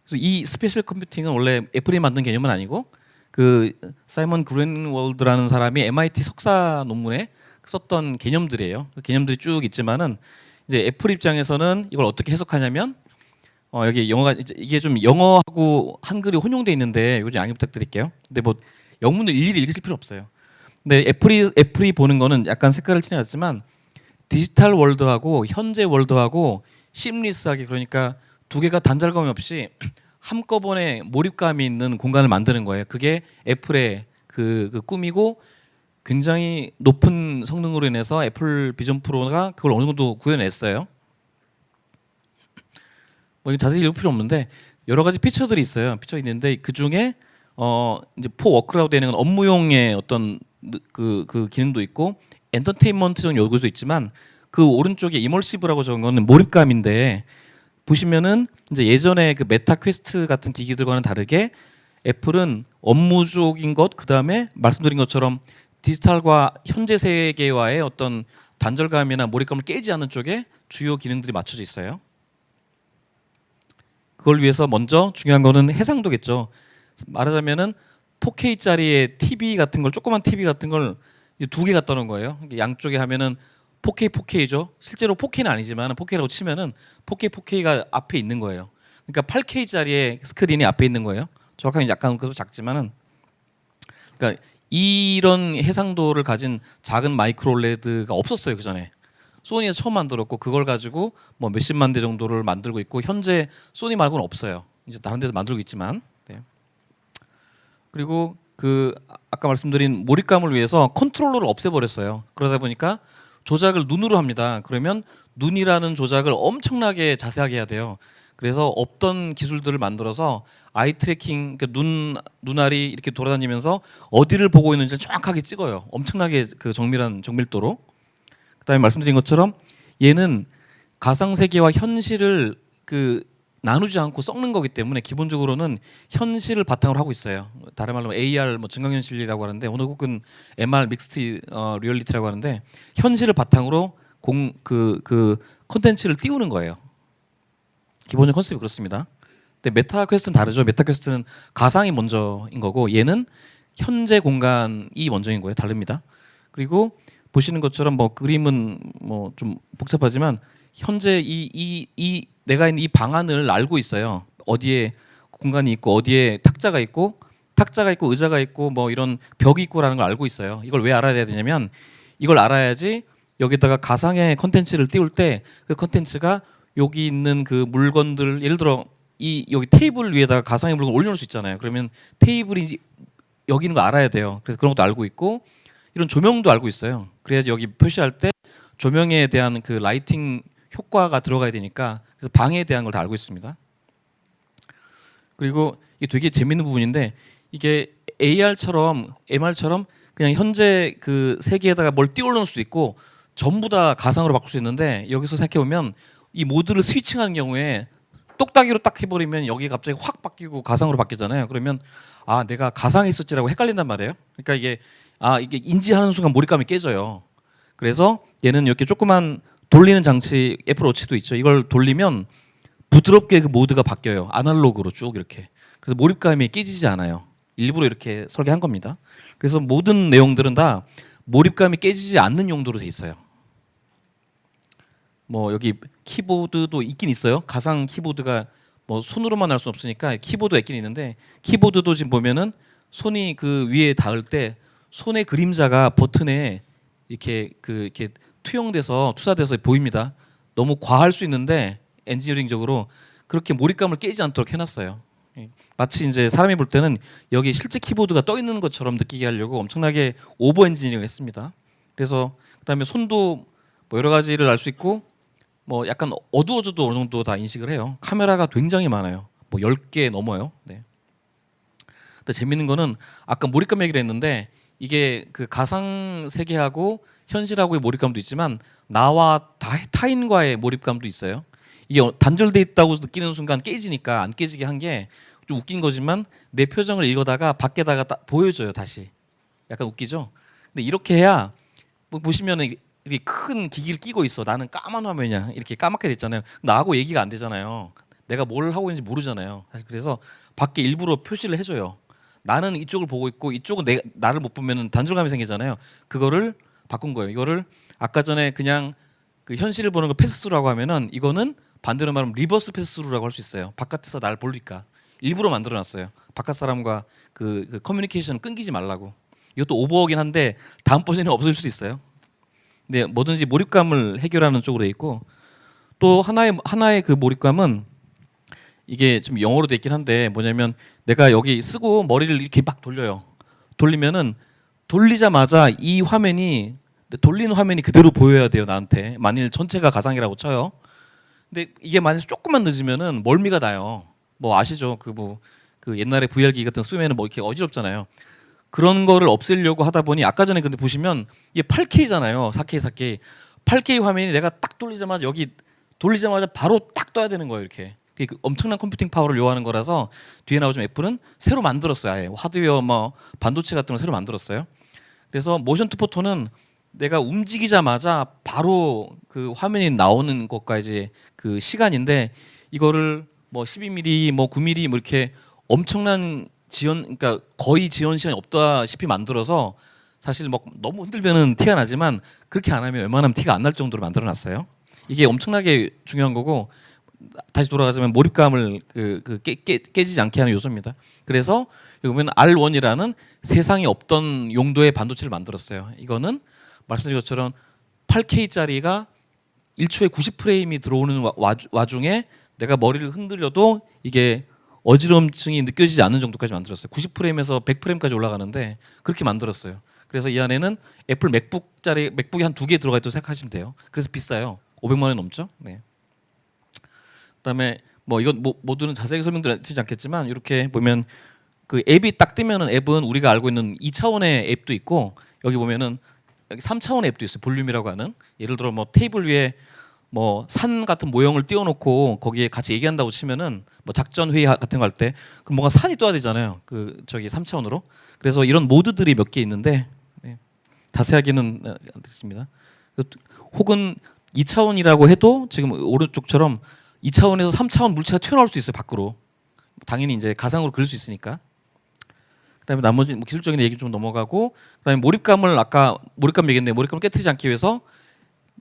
그래서 이 스페셜 컴퓨팅은 원래 애플이 만든 개념은 아니고 그 사이먼 그린월드라는 사람이 MIT 석사 논문에 썼던 개념들이에요. 그 개념들이 쭉 있지만은 이제 애플 입장에서는 이걸 어떻게 해석하냐면 여기 영어가 이게 좀 영어하고 한글이 혼용돼 있는데 요즘 양해 부탁드릴게요. 근데 뭐 영문을 일일이 읽으실 필요 없어요. 근데 애플이 보는 거는 약간 색깔을 칠해놨지만 디지털 월드하고 현재 월드하고 심리스하게 그러니까 두 개가 단절감 없이 한꺼번에 몰입감이 있는 공간을 만드는 거예요. 그게 애플의 그 꿈이고 굉장히 높은 성능으로 인해서 애플 비전 프로가 그걸 어느 정도 구현했어요. 뭐 이거 자세히 읽을 필요 없는데 여러 가지 피처들이 있어요. 피처 있는데 그 중에 이제 포 워크라고 되는 건 업무용의 어떤 그 기능도 있고 엔터테인먼트적 요소도 있지만 그 오른쪽에 이멀시브라고 적은 거는 몰입감인데 보시면은 이제 예전에 그 메타 퀘스트 같은 기기들과는 다르게 애플은 업무적인 것 그다음에 말씀드린 것처럼 디지털과 현재 세계와의 어떤 단절감이나 몰입감을 깨지 않는 쪽에 주요 기능들이 맞춰져 있어요. 그걸 위해서 먼저 중요한 거는 해상도겠죠. 말하자면은 4K짜리의 TV 같은 걸 조그만 TV 같은 걸 두 개 갖다 놓은 거예요. 양쪽에 하면은 4K 4K죠. 실제로 4K는 아니지만 4K라고 치면은 4K 4K가 앞에 있는 거예요. 그러니까 8K짜리의 스크린이 앞에 있는 거예요. 정확하게 약간 그래도 작지만은 그러니까 이런 해상도를 가진 작은 마이크로 OLED가 없었어요 그 전에. 소니에서 처음 만들었고 그걸 가지고 뭐 몇십만 대 정도를 만들고 있고 현재 소니 말고는 없어요. 이제 다른 데서 만들고 있지만. 네. 그리고 그 아까 말씀드린 몰입감을 위해서 컨트롤러를 없애버렸어요. 그러다 보니까 조작을 눈으로 합니다. 그러면 눈이라는 조작을 엄청나게 자세하게 해야 돼요. 그래서 없던 기술들을 만들어서 아이 트래킹, 그러니까 눈알이 이렇게 돌아다니면서 어디를 보고 있는지를 정확하게 찍어요. 엄청나게 그 정밀도로. 그다음에 말씀드린 것처럼 얘는 가상 세계와 현실을 그 나누지 않고 섞는 거기 때문에 기본적으로는 현실을 바탕으로 하고 있어요. 다른 말로 AR 뭐 증강현실이라고 하는데 오늘 혹은 MR 믹스트 리얼리티라고 하는데 현실을 바탕으로 그 콘텐츠를 띄우는 거예요. 기본적 컨셉이 그렇습니다. 근데 메타 퀘스트는 다르죠. 메타 퀘스트는 가상이 먼저인 거고 얘는 현재 공간이 먼저인 거예요. 다릅니다. 그리고 보시는 것처럼 뭐 그림은 뭐 좀 복잡하지만 현재 이 내가 있는 이 방안을 알고 있어요. 어디에 공간이 있고 어디에 탁자가 있고 의자가 있고 뭐 이런 벽이 있고라는 걸 알고 있어요. 이걸 왜 알아야 되냐면 이걸 알아야지 여기다가 가상의 컨텐츠를 띄울 때 그 컨텐츠가 여기 있는 그 물건들 예를 들어 이 여기 테이블 위에다가 가상의 물건 올려놓을 수 있잖아요. 그러면 테이블이 여기 있는 거 알아야 돼요. 그래서 그런 것도 알고 있고 이런 조명도 알고 있어요. 그래야지 여기 표시할 때 조명에 대한 그 라이팅 효과가 들어가야 되니까 그래서 방에 대한 걸 다 알고 있습니다. 그리고 이게 되게 재밌는 부분인데 이게 AR처럼 MR처럼 그냥 현재 그 세계에다가 뭘 띄워놓을 수도 있고 전부 다 가상으로 바꿀 수 있는데 여기서 생각해 보면 이 모드를 스위칭하는 경우에 똑딱이로 딱 해버리면 여기 갑자기 확 바뀌고 가상으로 바뀌잖아요. 그러면 아 내가 가상에 있었지라고 헷갈린단 말이에요. 그러니까 이게 인지하는 순간 몰입감이 깨져요. 그래서 얘는 이렇게 조그만 돌리는 장치 애플워치도 있죠. 이걸 돌리면 부드럽게 그 모드가 바뀌어요. 아날로그로 쭉 이렇게. 그래서 몰입감이 깨지지 않아요. 일부러 이렇게 설계한 겁니다. 그래서 모든 내용들은 다 몰입감이 깨지지 않는 용도로 돼 있어요. 뭐 여기 키보드도 있긴 있어요. 가상 키보드가 뭐 손으로만 할 수 없으니까 키보드가 있긴 있는데 키보드도 지금 보면은 손이 그 위에 닿을 때 손의 그림자가 버튼에 이렇게 이렇게 투사돼서 보입니다. 너무 과할 수 있는데 엔지니어링적으로 그렇게 몰입감을 깨지 않도록 해놨어요. 마치 이제 사람이 볼 때는 여기 실제 키보드가 떠 있는 것처럼 느끼게 하려고 엄청나게 오버 엔지니어링을 했습니다. 그래서 그다음에 손도 뭐 여러 가지를 알 수 있고 뭐 약간 어두워져도 어느 정도 다 인식을 해요. 카메라가 굉장히 많아요. 뭐 10개 넘어요. 네. 근데 재밌는 거는 아까 몰입감 얘기를 했는데 이게 그 가상 세계하고 현실하고의 몰입감도 있지만 나와 타인과의 몰입감도 있어요. 이게 단절돼 있다고 느끼는 순간 깨지니까 안 깨지게 한 게 좀 웃긴 거지만 내 표정을 읽어다가 밖에다가 보여줘요 다시. 약간 웃기죠? 근데 이렇게 해야 뭐 보시면은 이렇게 큰 기기를 끼고 있어. 나는 까만 화면이야. 이렇게 까맣게 됐잖아요. 나하고 얘기가 안 되잖아요. 내가 뭘 하고 있는지 모르잖아요. 사실 그래서 밖에 일부러 표시를 해줘요. 나는 이쪽을 보고 있고 이쪽은 나를 못 보면은 단절감이 생기잖아요. 그거를 바꾼 거예요. 이거를 아까 전에 그냥 그 현실을 보는 걸 패스스루라고 하면은 이거는 반대로 말하면 리버스 패스스루라고 할 수 있어요. 바깥에서 나를 보니까 일부러 만들어놨어요. 바깥 사람과 그 커뮤니케이션 끊기지 말라고. 이것도 오버긴 한데 다음 버전이 없어질 수도 있어요. 근데 뭐든지 몰입감을 해결하는 쪽으로 돼 있고 또 하나의 그 몰입감은 이게 좀 영어로 돼 있긴 한데 뭐냐면 내가 여기 쓰고 머리를 이렇게 막 돌려요. 돌리면은 돌리자마자 이 화면이 돌리는 화면이 그대로 보여야 돼요 나한테. 만일 전체가 가상이라고 쳐요. 근데 이게 만약 조금만 늦으면은 멀미가 나요. 뭐 아시죠? 그 옛날에 VR기 같은 쓰면은 뭐 이렇게 어지럽잖아요. 그런 거를 없애려고 하다 보니 아까 전에 근데 보시면 이게 8K잖아요. 4K. 8K 화면이 내가 딱 돌리자마자 여기 돌리자마자 바로 딱 떠야 되는 거예요. 이렇게. 그 엄청난 컴퓨팅 파워를 요하는 거라서 뒤에 나오지만 애플은 새로 만들었어요. 아예 하드웨어 뭐 반도체 같은 걸 새로 만들었어요. 그래서 모션 투 포토는 내가 움직이자마자 바로 그 화면이 나오는 것까지 그 시간인데 이거를 뭐 12mm 뭐 9mm 뭐 이렇게 엄청난 그러니까 거의 지원 시간이 없다시피 만들어서 사실 뭐 너무 흔들면은 티가 나지만 그렇게 안 하면 웬만하면 티가 안 날 정도로 만들어놨어요. 이게 엄청나게 중요한 거고 다시 돌아가자면 몰입감을 깨지지 않게 하는 요소입니다. 그래서 여기 보면 R1이라는 세상에 없던 용도의 반도체를 만들었어요. 이거는 말씀드린 것처럼 8K짜리가 1초에 90프레임이 들어오는 와중에 내가 머리를 흔들려도 이게 어지럼증이 느껴지지 않는 정도까지 만들었어요. 90프레임에서 100프레임까지 올라가는데 그렇게 만들었어요. 그래서 이 안에는 애플 맥북이 한 2개 들어가 있다고 생각하시면 돼요. 그래서 비싸요. 500만 원 넘죠. 네. 그다음에 뭐 이건 모두는 자세하게 설명드리지 않겠지만 이렇게 보면 그 앱이 딱 뜨면은 앱은 우리가 알고 있는 2차원의 앱도 있고 여기 보면은 여기 3차원의 앱도 있어요. 볼륨이라고 하는. 예를 들어 뭐 테이블 위에 뭐 산 같은 모형을 띄워놓고 거기에 같이 얘기한다고 치면은 뭐 작전 회의 같은 거 할 때 그럼 뭔가 산이 떠야 되잖아요. 그 저기 3차원으로. 그래서 이런 모드들이 몇 개 있는데 네. 자세하게는 안 듣습니다. 혹은 2차원이라고 해도 지금 오른쪽처럼 2차원에서 3차원 물체가 튀어나올 수 있어요. 밖으로. 당연히 이제 가상으로 그릴 수 있으니까. 그다음에 나머지 뭐 기술적인 얘기 좀 넘어가고 그다음에 몰입감을 아까 몰입감 얘기했는데 몰입감을 깨트리지 않기 위해서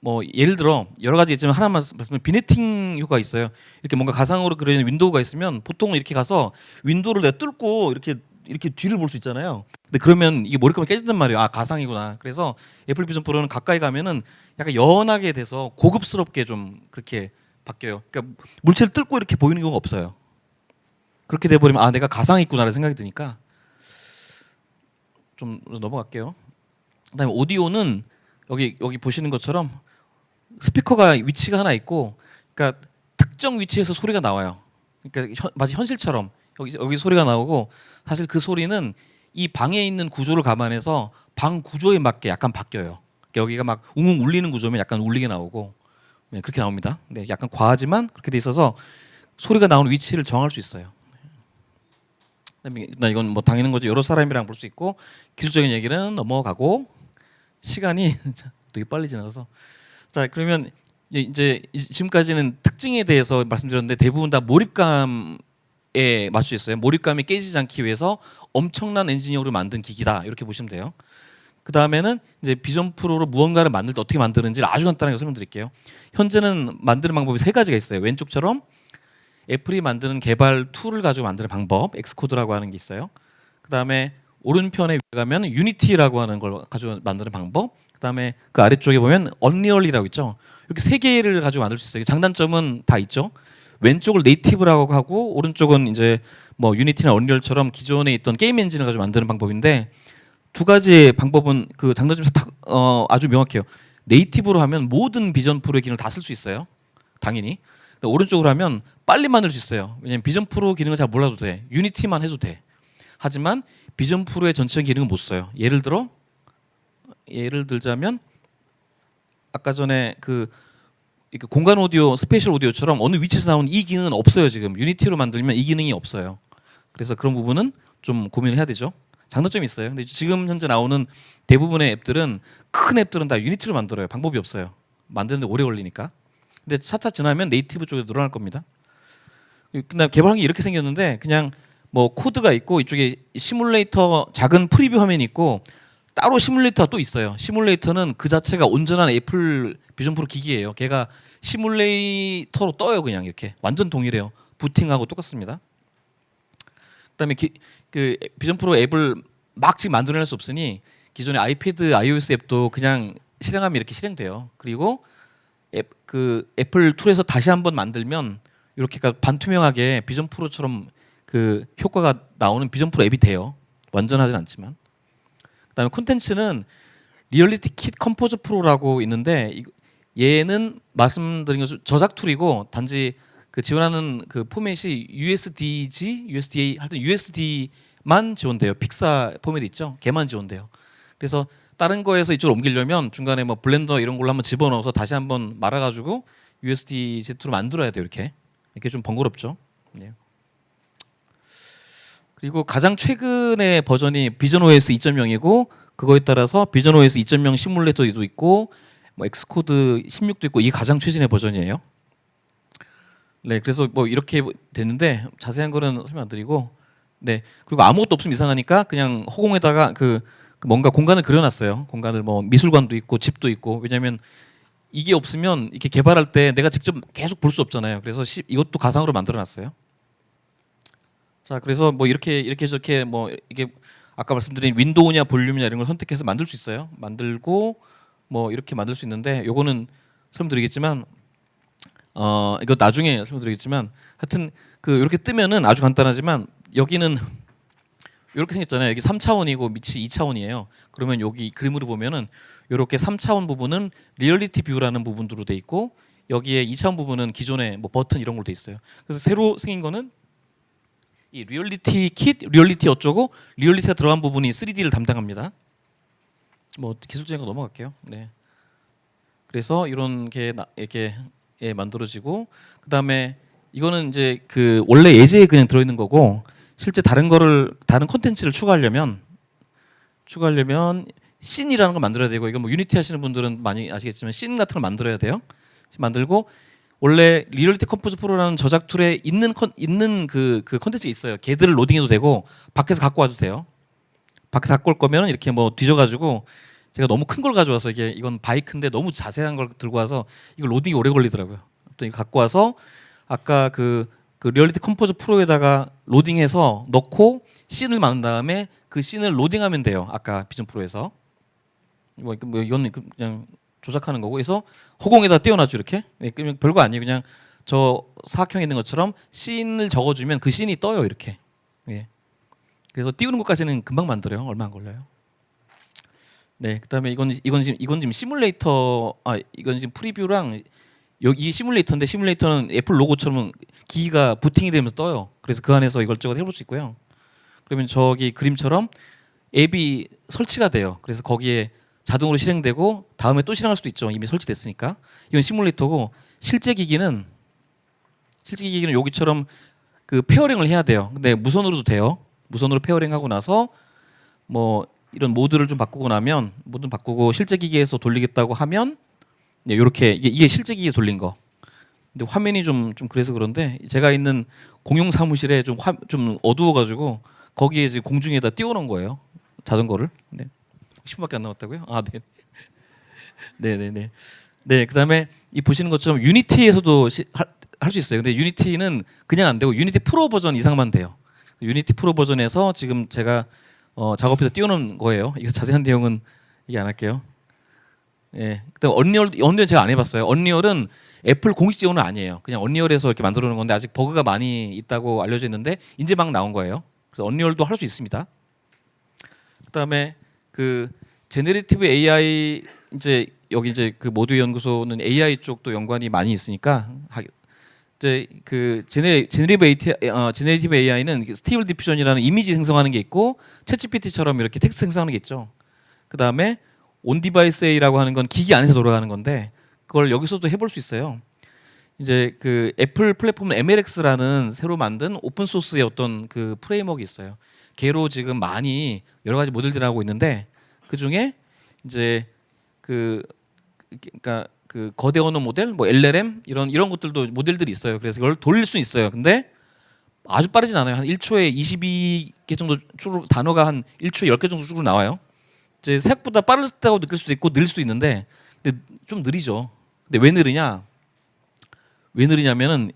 뭐 예를 들어 여러 가지 있지만 하나만 말씀드리면 비네팅 효과가 있어요. 이렇게 뭔가 가상으로 그려진 윈도우가 있으면 보통 이렇게 가서 윈도우를 내가 뚫고 이렇게 뒤를 볼 수 있잖아요. 근데 그러면 이게 몰입감이 깨진단 말이에요. 아 가상이구나. 그래서 애플 비전 프로는 가까이 가면은 약간 연하게 돼서 고급스럽게 좀 그렇게 바뀌어요. 그러니까 물체를 뚫고 이렇게 보이는 경우가 없어요. 그렇게 돼버리면 아 내가 가상이 있구나라는 생각이 드니까 좀 넘어갈게요. 그다음에 오디오는 여기 보시는 것처럼 스피커가 위치가 하나 있고, 그러니까 특정 위치에서 소리가 나와요. 그러니까 마치 현실처럼 여기 소리가 나오고 사실 그 소리는 이 방에 있는 구조를 감안해서 방 구조에 맞게 약간 바뀌어요. 그러니까 여기가 막 웅웅 울리는 구조면 약간 울리게 나오고 네, 그렇게 나옵니다. 네, 약간 과하지만 그렇게 돼 있어서 소리가 나오는 위치를 정할 수 있어요. 나 이건 뭐 당연한 거죠. 여러 사람이랑 볼 수 있고 기술적인 얘기는 넘어가고 시간이 되게 빨리 지나가서 자 그러면 이제 지금까지는 특징에 대해서 말씀드렸는데 대부분 다 몰입감에 맞춰 있어요. 몰입감이 깨지지 않기 위해서 엄청난 엔지니어로 만든 기기다 이렇게 보시면 돼요. 그 다음에는 이제 비전 프로로 무언가를 만들 때 어떻게 만드는지 아주 간단하게 설명드릴게요. 현재는 만드는 방법이 3가지가 있어요. 왼쪽처럼 애플이 만드는 개발 툴을 가지고 만드는 방법, 엑스코드라고 하는 게 있어요. 그 다음에 오른편에 가면 유니티라고 하는 걸 가지고 만드는 방법. 그 다음에 그 아래쪽에 보면 언리얼이라고 있죠. 이렇게 3개를 가지고 만들 수 있어요. 장단점은 다 있죠. 왼쪽을 네이티브라고 하고 오른쪽은 이제 뭐 유니티나 언리얼처럼 기존에 있던 게임 엔진을 가지고 만드는 방법인데 두 가지의 방법은 그 장단점이 아주 명확해요. 네이티브로 하면 모든 비전 프로의 기능을 다 쓸 수 있어요. 당연히. 근데 오른쪽으로 하면 빨리 만들 수 있어요. 왜냐면 비전 프로 기능을 잘 몰라도 돼. 유니티만 해도 돼. 하지만 비전 프로의 전체적인 기능은 못 써요. 예를 들자면 아까 전에 그 공간 오디오, 스페셜 오디오처럼 어느 위치에서 나오는 이 기능은 없어요. 지금 유니티로 만들면 이 기능이 없어요. 그래서 그런 부분은 좀 고민을 해야 되죠. 장단점이 있어요. 근데 지금 현재 나오는 대부분의 앱들은 큰 앱들은 다 유니티로 만들어요. 방법이 없어요. 만드는데 오래 걸리니까. 근데 차차 지나면 네이티브 쪽에 늘어날 겁니다. 근데 개발한 게 이렇게 생겼는데 그냥 뭐 코드가 있고 이쪽에 시뮬레이터 작은 프리뷰 화면이 있고 따로 시뮬레이터가 또 있어요. 시뮬레이터는 그 자체가 온전한 애플 비전 프로 기기예요. 걔가 시뮬레이터로 떠요. 그냥 이렇게 완전 동일해요. 부팅하고 똑같습니다. 그다음에 그 비전 프로 앱을 막 지금 만들어낼 수 없으니 기존의 아이패드, iOS 앱도 그냥 실행하면 이렇게 실행돼요. 그리고 그 애플 툴에서 다시 한번 만들면 이렇게 반투명하게 비전 프로처럼 그 효과가 나오는 비전 프로 앱이 돼요. 완전하진 않지만. 그다음에 콘텐츠는 리얼리티 킷 컴포저 프로라고 있는데 얘는 말씀드린 것처럼 저작 툴이고 단지 그 지원하는 그 포맷이 USDG, USDA 하여튼 USD만 지원돼요. 픽사 포맷 있죠? 걔만 지원돼요. 그래서 다른 거에서 이쪽으로 옮기려면 중간에 뭐 블렌더 이런 걸로 한번 집어넣어서 다시 한번 말아가지고 USDZ로 만들어야 돼요. 이렇게 좀 번거롭죠. 네. 그리고 가장 최근의 버전이 비전 OS 2.0이고 그거에 따라서 비전 OS 2.0 시뮬레이터도 있고 뭐 엑스코드 16도 있고 이게 가장 최신의 버전이에요. 네, 그래서 뭐 이렇게 됐는데 자세한 거는 설명 안 드리고 네 그리고 아무것도 없으면 이상하니까 그냥 허공에다가 그 뭔가 공간을 그려놨어요. 공간을 뭐 미술관도 있고 집도 있고 왜냐하면 이게 없으면 이렇게 개발할 때 내가 직접 계속 볼 수 없잖아요. 그래서 이것도 가상으로 만들어놨어요. 자, 그래서 뭐 이렇게 저렇게 뭐 이게 아까 말씀드린 윈도우냐 볼륨이냐 이런 걸 선택해서 만들 수 있어요. 만들고 뭐 이렇게 만들 수 있는데 요거는 설명드리겠지만 이거 나중에 설명드리겠지만 하여튼 그 이렇게 뜨면은 아주 간단하지만 여기는 이렇게 생겼잖아요. 여기 3차원이고 밑이 2차원이에요. 그러면 여기 그림으로 보면은 이렇게 3차원 부분은 리얼리티 뷰라는 부분으로 돼 있고 여기에 2차원 부분은 기존의 뭐 버튼 이런 걸로 돼 있어요. 그래서 새로 생긴 거는 이 리얼리티 킷, 리얼리티 어쩌고 리얼리티가 들어간 부분이 3D를 담당합니다. 뭐 기술적인 거 넘어갈게요. 네. 그래서 이런 게 이렇게 만들어지고 그다음에 이거는 이제 그 원래 예제에 그냥 들어 있는 거고 실제 다른 콘텐츠를 추가하려면 씬이라는 걸 만들어야 되고 이건 뭐 유니티 하시는 분들은 많이 아시겠지만 씬 같은 걸 만들어야 돼요. 만들고 원래 리얼리티 컴포즈 프로라는 저작 툴에 있는 그 콘텐츠가 있어요. 걔들을 로딩해도 되고 밖에서 갖고 와도 돼요. 밖에서 갖고 올 거면 이렇게 뭐 뒤져가지고 제가 너무 큰 걸 가져와서 이건 바이크인데 너무 자세한 걸 들고 와서 이거 로딩이 오래 걸리더라고요. 또 이거 갖고 와서 아까 그 리얼리티 컴포즈 프로에다가 로딩해서 넣고 씬을 만든 다음에 그 씬을 로딩하면 돼요. 아까 비전 프로에서 뭐 이건 그냥 조작하는 거고 그래서 허공에다 띄워놔죠 이렇게. 별거 아니에요. 그냥 저 사각형에 있는 것처럼 씬을 적어주면 그 씬이 떠요 이렇게. 예. 그래서 띄우는 것까지는 금방 만들어요. 얼마 안 걸려요. 네, 그다음에 이건 지금 시뮬레이터 이건 지금 프리뷰랑 여기 시뮬레이터인데 시뮬레이터는 애플 로고처럼 기기가 부팅이 되면서 떠요. 그래서 그 안에서 이것저것 해볼 수 있고요. 그러면 저기 그림처럼 앱이 설치가 돼요. 그래서 거기에 자동으로 실행되고 다음에 또 실행할 수도 있죠. 이미 설치됐으니까. 이건 시뮬레이터고 실제 기기는 여기처럼 그 페어링을 해야 돼요. 근데 무선으로도 돼요. 무선으로 페어링하고 나서 뭐 이런 모드를 좀 바꾸고 나면 모드 바꾸고 실제 기기에서 돌리겠다고 하면 네, 이렇게 이게 실제 기기에서 돌린 거. 근데 화면이 좀 그래서 그런데 제가 있는 공용 사무실에 좀 어두워가지고 거기에 이제 공중에다 띄워놓은 거예요. 자전거를. 네. 10분밖에 안 남았다고요? 아, 네. 네네네. 네, 그다음에 이 보시는 것처럼 유니티에서도 할 수 있어요. 근데 유니티는 그냥 안 되고 유니티 프로 버전 이상만 돼요. 유니티 프로 버전에서 지금 제가 작업해서 띄워놓은 거예요. 이거 자세한 내용은 얘기 안 할게요. 예. 그다음 언리얼 제가 안 해봤어요. 언리얼은 애플 공식 지원은 아니에요. 그냥 언리얼에서 이렇게 만들어 놓은 건데 아직 버그가 많이 있다고 알려져 있는데 이제 막 나온 거예요. 그래서 언리얼도 할 수 있습니다. 그다음에 그 제네레이티브 AI 이제 여기 이제 그 모두 연구소는 AI 쪽도 연관이 많이 있으니까 이제 그 제네레이티브 AI는 스테이블 디퓨전이라는 이미지 생성하는 게 있고 챗GPT처럼 이렇게 텍스트 생성하는 게 있죠. 그다음에 온 디바이스 A라고 하는 건 기기 안에서 돌아가는 건데 그걸 여기서도 해볼 수 있어요. 이제 그 애플 플랫폼 MLX라는 새로 만든 오픈 소스의 어떤 그 프레임워크가 있어요. 걔로 지금 많이 여러 가지 모델들을 하고 있는데 그 중에 이제 그러니까 그 거대 언어 모델, 뭐 LLM 이런 것들도 모델들이 있어요. 그래서 이걸 돌릴 수 있어요. 근데 아주 빠르진 않아요. 한 1초에 22개 정도 쭉 단어가 한 1초에 10개 정도 쭉 나와요. 이제 생각보다 빠르다고 느낄 수도 있고 느릴 수도 있는데 근데 좀 느리죠. 근데 왜 느리냐? 왜 느리냐면은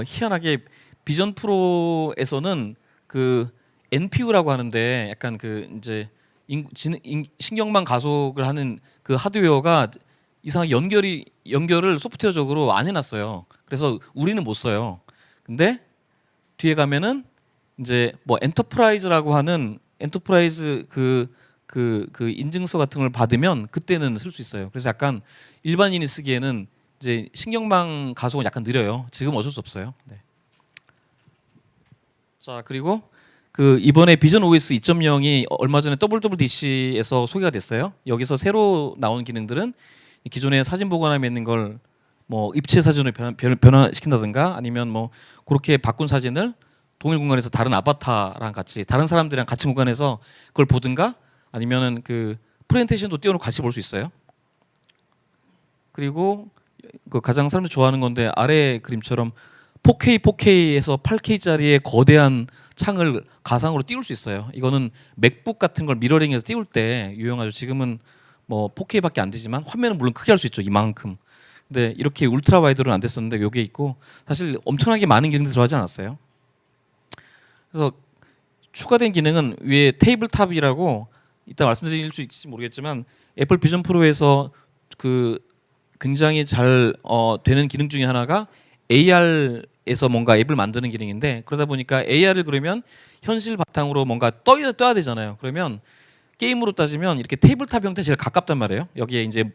희한하게 비전 프로에서는 그 NPU라고 하는데 약간 그 이제 신경망 가속을 하는 그 하드웨어가 이상하게 연결을 소프트웨어적으로 안 해놨어요. 그래서 우리는 못 써요. 근데 뒤에 가면은 이제 뭐 엔터프라이즈라고 하는 엔터프라이즈 그 인증서 같은 걸 받으면 그때는 쓸 수 있어요. 그래서 약간 일반인이 쓰기에는 이제 신경망 가속은 약간 느려요. 지금 어쩔 수 없어요. 네. 자 그리고 그 이번에 비전 OS 2.0이 얼마 전에 WWDC에서 소개가 됐어요. 여기서 새로 나온 기능들은 기존에 사진 보관함에 있는 걸 뭐 입체 사진으로 변화시킨다든가 아니면 뭐 그렇게 바꾼 사진을 동일 공간에서 다른 아바타랑 같이 다른 사람들이랑 같은 공간에서 그걸 보든가 아니면은 그 프레젠테이션도 띄워놓고 같이 볼 수 있어요. 그리고 그 가장 사람들이 좋아하는 건데 아래 그림처럼 4K에서 8K짜리의 거대한 창을 가상으로 띄울 수 있어요. 이거는 맥북 같은 걸 미러링해서 띄울 때 유용하죠. 지금은 뭐 4K밖에 안 되지만 화면은 물론 크게 할 수 있죠. 이만큼. 근데 이렇게 울트라 와이드로는 안 됐었는데 요게 있고 사실 엄청나게 많은 기능들이 들어가지 않았어요. 그래서 추가된 기능은 위에 테이블탑이라고 이따 말씀드릴 수 있을지 모르겠지만 애플 비전 프로에서 그 굉장히 잘 되는 기능 중에 하나가 AR에서 뭔가 앱을 만드는 기능인데 그러다 보니까 AR을 그러면 현실 바탕으로 뭔가 떠야 되잖아요. 그러면 게임으로 따지면 이렇게 테이블탑 형태 제일 가깝단 말이에요. 여기에 이제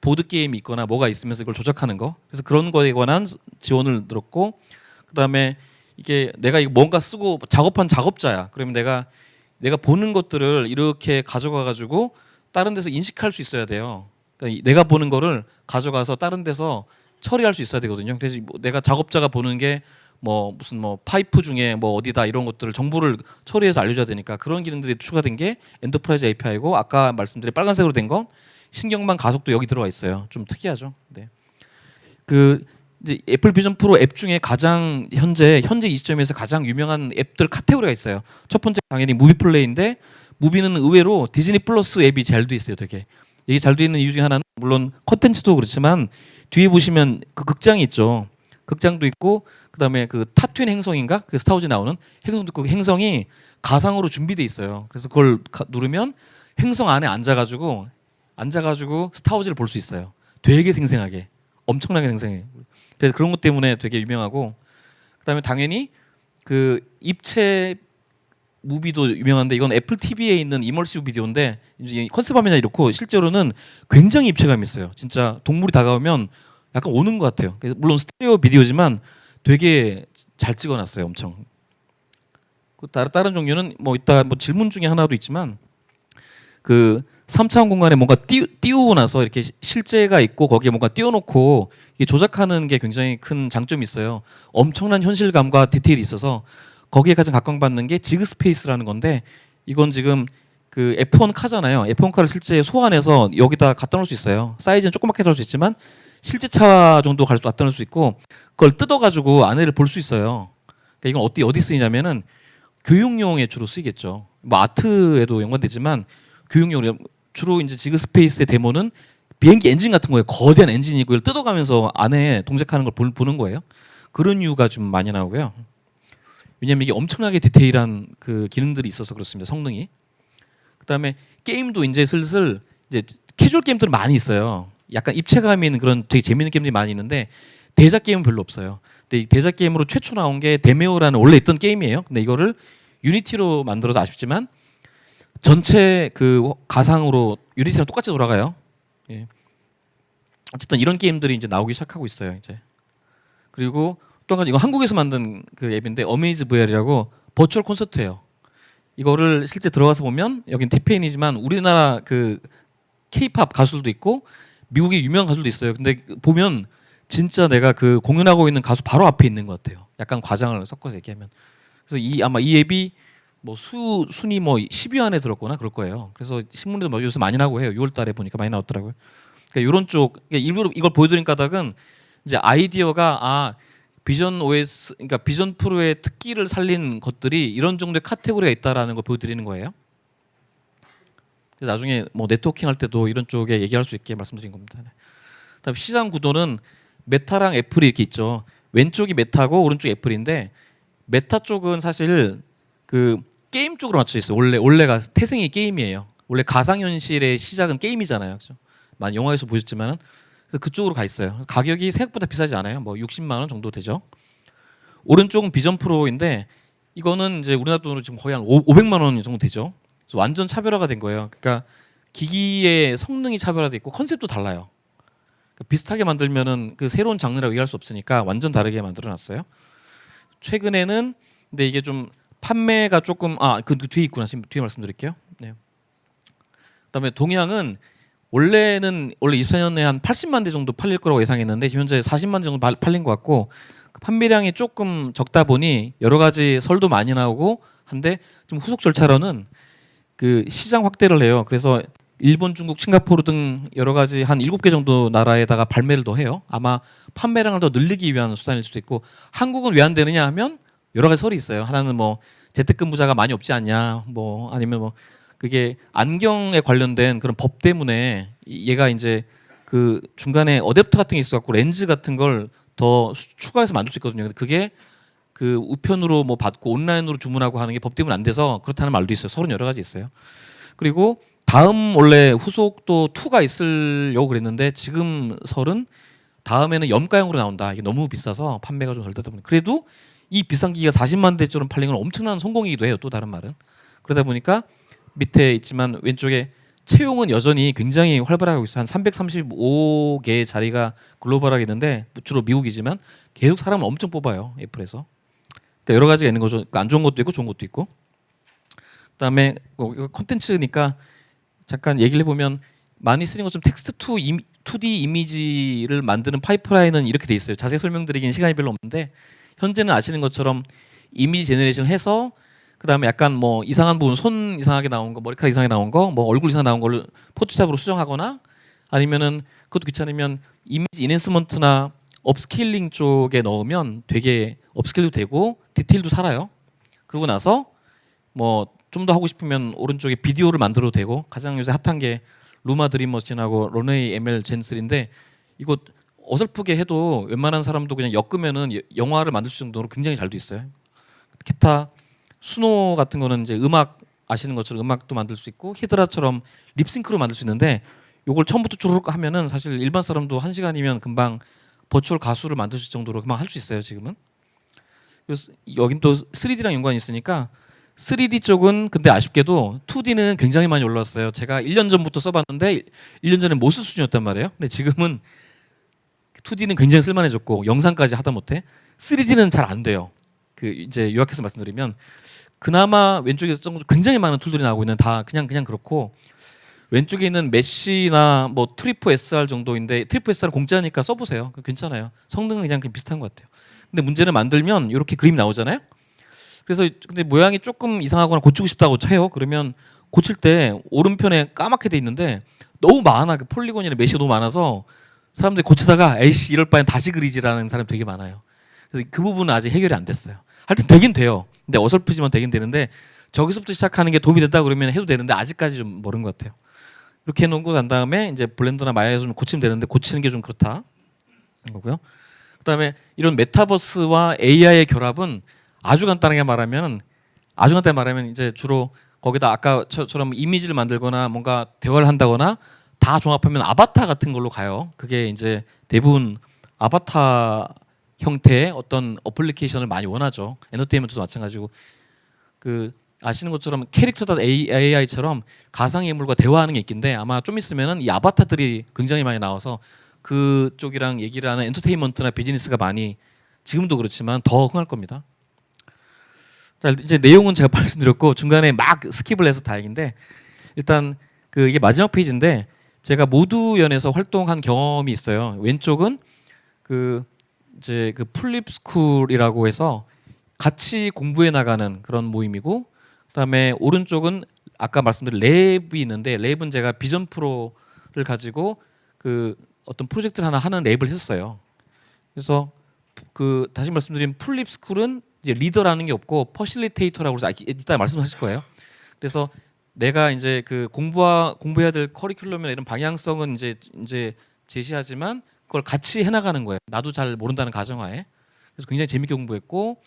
보드 게임이 있거나 뭐가 있으면서 이걸 조작하는 거. 그래서 그런 거에 관한 지원을 들었고 그다음에 이게 내가 이거 뭔가 쓰고 작업한 작업자야. 그러면 내가 보는 것들을 이렇게 가져가 가지고 다른 데서 인식할 수 있어야 돼요. 그러니까 내가 보는 거를 가져가서 다른 데서 처리할 수 있어야 되거든요. 그래서 뭐 내가 작업자가 보는 게 뭐 무슨 뭐 파이프 중에 뭐 어디다 이런 것들을 정보를 처리해서 알려줘야 되니까 그런 기능들이 추가된 게 엔터프라이즈 API고 아까 말씀드린 빨간색으로 된 건 신경망 가속도 여기 들어와 있어요. 좀 특이하죠. 네. 그 이제 애플 비전 프로 앱 중에 가장 현재 이 시점에서 가장 유명한 앱들 카테고리가 있어요. 첫 번째 당연히 무비 플레이인데 무비는 의외로 디즈니 플러스 앱이 잘 돼 있어요. 되게 이게 잘 돼 있는 이유 중에 하나는 물론 컨텐츠도 그렇지만 뒤에 보시면 그 극장이 있죠. 극장도 있고 그다음에 그 타투인 행성인가 그 스타워즈 나오는 행성도 있고 그 행성이 가상으로 준비돼 있어요. 그래서 그걸 누르면 행성 안에 앉아가지고 스타워즈를 볼 수 있어요. 되게 생생하게 엄청나게 생생해. 그래서 그런 것 때문에 되게 유명하고 그다음에 당연히 그 입체 무비도 유명한데 이건 애플 TV에 있는 이머시브 비디오인데 이제 컨셉화면이 이렇고 실제로는 굉장히 입체감이 있어요. 진짜 동물이 다가오면 약간 오는 것 같아요. 물론 스테레오 비디오지만 되게 잘 찍어놨어요. 엄청. 다른 종류는 뭐 이따 뭐 질문 중에 하나도 있지만 그 3차원 공간에 뭔가 띄우고 나서 이렇게 실제가 있고 거기에 뭔가 띄워놓고 이게 조작하는 게 굉장히 큰 장점이 있어요. 엄청난 현실감과 디테일이 있어서 거기에 가장 각광받는 게 지그 스페이스라는 건데 이건 지금 그 F1 카잖아요. F1 카를 실제 소환해서 여기다 갖다 놓을 수 있어요. 사이즈는 조그맣게 넣을 수 있지만 실제 차 정도 갖다 놓을 수 있고 그걸 뜯어가지고 안에를 볼 수 있어요. 그러니까 이건 어디 쓰이냐면은 교육용에 주로 쓰이겠죠. 뭐 아트에도 연관되지만 교육용으로 주로 이제 지그 스페이스의 데모는 비행기 엔진 같은 거예요. 거대한 엔진이고 이걸 뜯어가면서 안에 동작하는 걸 보는 거예요. 그런 이유가 좀 많이 나오고요. 왜냐면 이게 엄청나게 디테일한 그 기능들이 있어서 그렇습니다. 성능이. 그다음에 게임도 이제 슬슬 이제 캐주얼 게임들은 많이 있어요. 약간 입체감이 있는 그런 되게 재밌는 게임들이 많이 있는데 대작 게임은 별로 없어요. 근데 이 대작 게임으로 최초 나온 게 데메오라는 원래 있던 게임이에요. 근데 이거를 유니티로 만들어서 아쉽지만 전체 그 가상으로 유니티랑 똑같이 돌아가요. 예. 어쨌든 이런 게임들이 이제 나오기 시작하고 있어요. 이제 그리고 또 한 가지 이거 한국에서 만든 그 앱인데 어메이즈 VR이라고 버추얼 콘서트예요. 이거를 실제 들어가서 보면 여긴 티페인이지만 우리나라 그 K-팝 가수들도 있고 미국의 유명한 가수들도 있어요. 근데 보면 진짜 내가 그 공연하고 있는 가수 바로 앞에 있는 것 같아요. 약간 과장을 섞어서 얘기하면. 그래서 아마 이 앱이 뭐 순위 뭐 10위 안에 들었거나 그럴 거예요. 그래서 신문에도 뭐 요새 많이 나오고 해요. 6월달에 보니까 많이 나왔더라고요. 그러니까 이런 쪽 그러니까 일부러 이걸 보여드린 까닭은 이제 아이디어가 비전 OS 그러니까 비전 프로의 특기를 살린 것들이 이런 정도의 카테고리가 있다라는 걸 보여드리는 거예요. 그래서 나중에 뭐 네트워킹 할 때도 이런 쪽에 얘기할 수 있게 말씀드린 겁니다. 그다음 시장 구도는 메타랑 애플이 이렇게 있죠. 왼쪽이 메타고 오른쪽이 애플인데 메타 쪽은 사실 그 게임 쪽으로 맞춰 있어요. 원래가 태생이 게임이에요. 원래 가상현실의 시작은 게임이잖아요. 그렇죠? 많이 영화에서 보셨지만은 그래서 그쪽으로 가 있어요. 가격이 생각보다 비싸지 않아요. 뭐 60만 원 정도 되죠. 오른쪽은 비전 프로인데 이거는 이제 우리나라 돈으로 지금 거의 한 500만 원 정도 되죠. 그래서 완전 차별화가 된 거예요. 그러니까 기기의 성능이 차별화돼 있고 컨셉도 달라요. 그러니까 비슷하게 만들면은 그 새로운 장르라고 얘기할 수 없으니까 완전 다르게 만들어놨어요. 최근에는 근데 이게 좀 판매가 조금 그 뒤에 있구나. 지금 뒤에 말씀드릴게요. 네. 그다음에 동양은 원래 24년에 한 80만 대 정도 팔릴 거라고 예상했는데 현재 40만 대 정도 팔린 것 같고 그 판매량이 조금 적다 보니 여러 가지 설도 많이 나오고 한데 좀 후속 절차로는 그 시장 확대를 해요. 그래서 일본, 중국, 싱가포르 등 여러 가지 한 7개 정도 나라에다가 발매를 더 해요. 아마 판매량을 더 늘리기 위한 수단일 수도 있고 한국은 왜 안 되느냐 하면 여러 가지 설이 있어요. 하나는 뭐 재택근무자가 많이 없지 않냐, 뭐 아니면 뭐 그게 안경에 관련된 그런 법 때문에 얘가 이제 그 중간에 어댑터 같은 게 있어갖고 렌즈 같은 걸 더 추가해서 만들 수 있거든요. 근데 그게 그 우편으로 뭐 받고 온라인으로 주문하고 하는 게 법 때문에 안 돼서 그렇다는 말도 있어요. 설은 여러 가지 있어요. 그리고 다음 원래 후속도 2가 있으려고 그랬는데 지금 설은 다음에는 염가형으로 나온다. 이게 너무 비싸서 판매가 좀 덜 되다 보니 그래도 이 비싼 기기가 40만 대처럼 팔린 건 엄청난 성공이기도 해요. 또 다른 말은 그러다 보니까 밑에 있지만 왼쪽에 채용은 여전히 굉장히 활발하게 하고 있어요. 한 335개의 자리가 글로벌하게 있는데 주로 미국이지만 계속 사람을 엄청 뽑아요. 애플에서. 그러니까 여러 가지가 있는 거죠. 그러니까 안 좋은 것도 있고 좋은 것도 있고. 그다음에 이거 콘텐츠니까 잠깐 얘기를 해보면 많이 쓰는 것처럼 텍스트 2D 이미지를 만드는 파이프라인은 이렇게 돼 있어요. 자세히 설명드리기는 시간이 별로 없는데 현재는 아시는 것처럼 이미지 제너레이션을 해서 그다음에 약간 뭐 이상한 부분 손 이상하게 나온 거 머리카락 이상하게 나온 거 뭐 얼굴 이상 나온 걸 포토샵으로 수정하거나 아니면은 그것도 귀찮으면 이미지 인핸스먼트나 업스케일링 쪽에 넣으면 되게 업스케일도 되고 디테일도 살아요. 그러고 나서 뭐 좀 더 하고 싶으면 오른쪽에 비디오를 만들어도 되고 가장 요새 핫한 게 루마 드림머신하고 런웨이 ML 젠3인데 이거 어설프게 해도 웬만한 사람도 그냥 엮으면은 영화를 만들 수 있는 정도로 굉장히 잘 돼 있어요. 기타 수노 같은 거는 이제 음악 아시는 것처럼 음악도 만들 수 있고 히드라처럼 립싱크로 만들 수 있는데 요걸 처음부터 주르륵 하면은 사실 일반 사람도 1시간이면 금방 버추얼 가수를 만들 수 있을 정도로 금방 할 수 있어요 지금은. 그래서 여긴 또 3D랑 연관이 있으니까 3D 쪽은 근데 아쉽게도 2D는 굉장히 많이 올라왔어요. 제가 1년 전부터 써봤는데 1년 전에 못 쓸 수준이었단 말이에요. 근데 지금은 2D는 굉장히 쓸만해졌고 영상까지 하다 못해 3D는 잘 안 돼요. 그 이제 요약해서 말씀드리면 그나마 왼쪽에서 굉장히 많은 툴들이 나오고 있는 다 그냥 그렇고 왼쪽에 있는 메쉬나 뭐 트리프 SR 정도인데 트리프 SR 공짜니까 써보세요. 괜찮아요. 성능은 그냥 비슷한 것 같아요. 근데 문제를 만들면 이렇게 그림이 나오잖아요. 그래서 근데 모양이 조금 이상하거나 고치고 싶다고 쳐요. 그러면 고칠 때 오른편에 까맣게 돼 있는데 너무 많아. 그 폴리곤이나 메쉬가 너무 많아서 사람들이 고치다가 에이씨 이럴 바엔 다시 그리지라는 사람이 되게 많아요. 그래서 그 부분은 아직 해결이 안 됐어요. 하여튼 되긴 돼요. 근데 어설프지만 되긴 되는데 저기서부터 시작하는 게 도움이 된다 그러면 해도 되는데 아직까지 좀 멀은 것 같아요. 이렇게 해놓고 난 다음에 이제 블렌더나 마야에서 좀 고치면 되는데 고치는 게 좀 그렇다 거고요. 그다음에 이런 메타버스와 AI의 결합은 아주 간단하게 말하면 이제 주로 거기다 아까처럼 이미지를 만들거나 뭔가 대화를 한다거나 다 종합하면 아바타 같은 걸로 가요. 그게 이제 대부분 아바타 형태의 어떤 어플리케이션을 많이 원하죠. 엔터테인먼트도 마찬가지고 그 아시는 것처럼 캐릭터.ai처럼 가상인물과 대화하는 게 있긴데 아마 좀 있으면은 이 아바타들이 굉장히 많이 나와서 그쪽이랑 얘기를 하는 엔터테인먼트나 비즈니스가 많이 지금도 그렇지만 더 흥할 겁니다. 자, 이제 내용은 제가 말씀드렸고 중간에 막 스킵을 해서 다행인데 일단 그 이게 마지막 페이지인데 제가 모두연에서 활동한 경험이 있어요. 왼쪽은 그 이제 그 플립스쿨이라고 해서 같이 공부해 나가는 그런 모임이고 그다음에 오른쪽은 아까 말씀드린 랩이 있는데 랩은 제가 비전 프로를 가지고 그 어떤 프로젝트를 하나 하는 랩을 했었어요. 그래서 그 다시 말씀드린 플립스쿨은 이제 리더라는 게 없고 퍼실리테이터라고 해서 이따 말씀하실 거예요. 그래서 내가 이제 그 공부해야 될 커리큘럼이나 이런 방향성은 이제 제시하지만 그걸 같이 해나가는 거예요. 나도 잘 모른다는 가정하에. 그래서 굉장히 재밌게 공부했고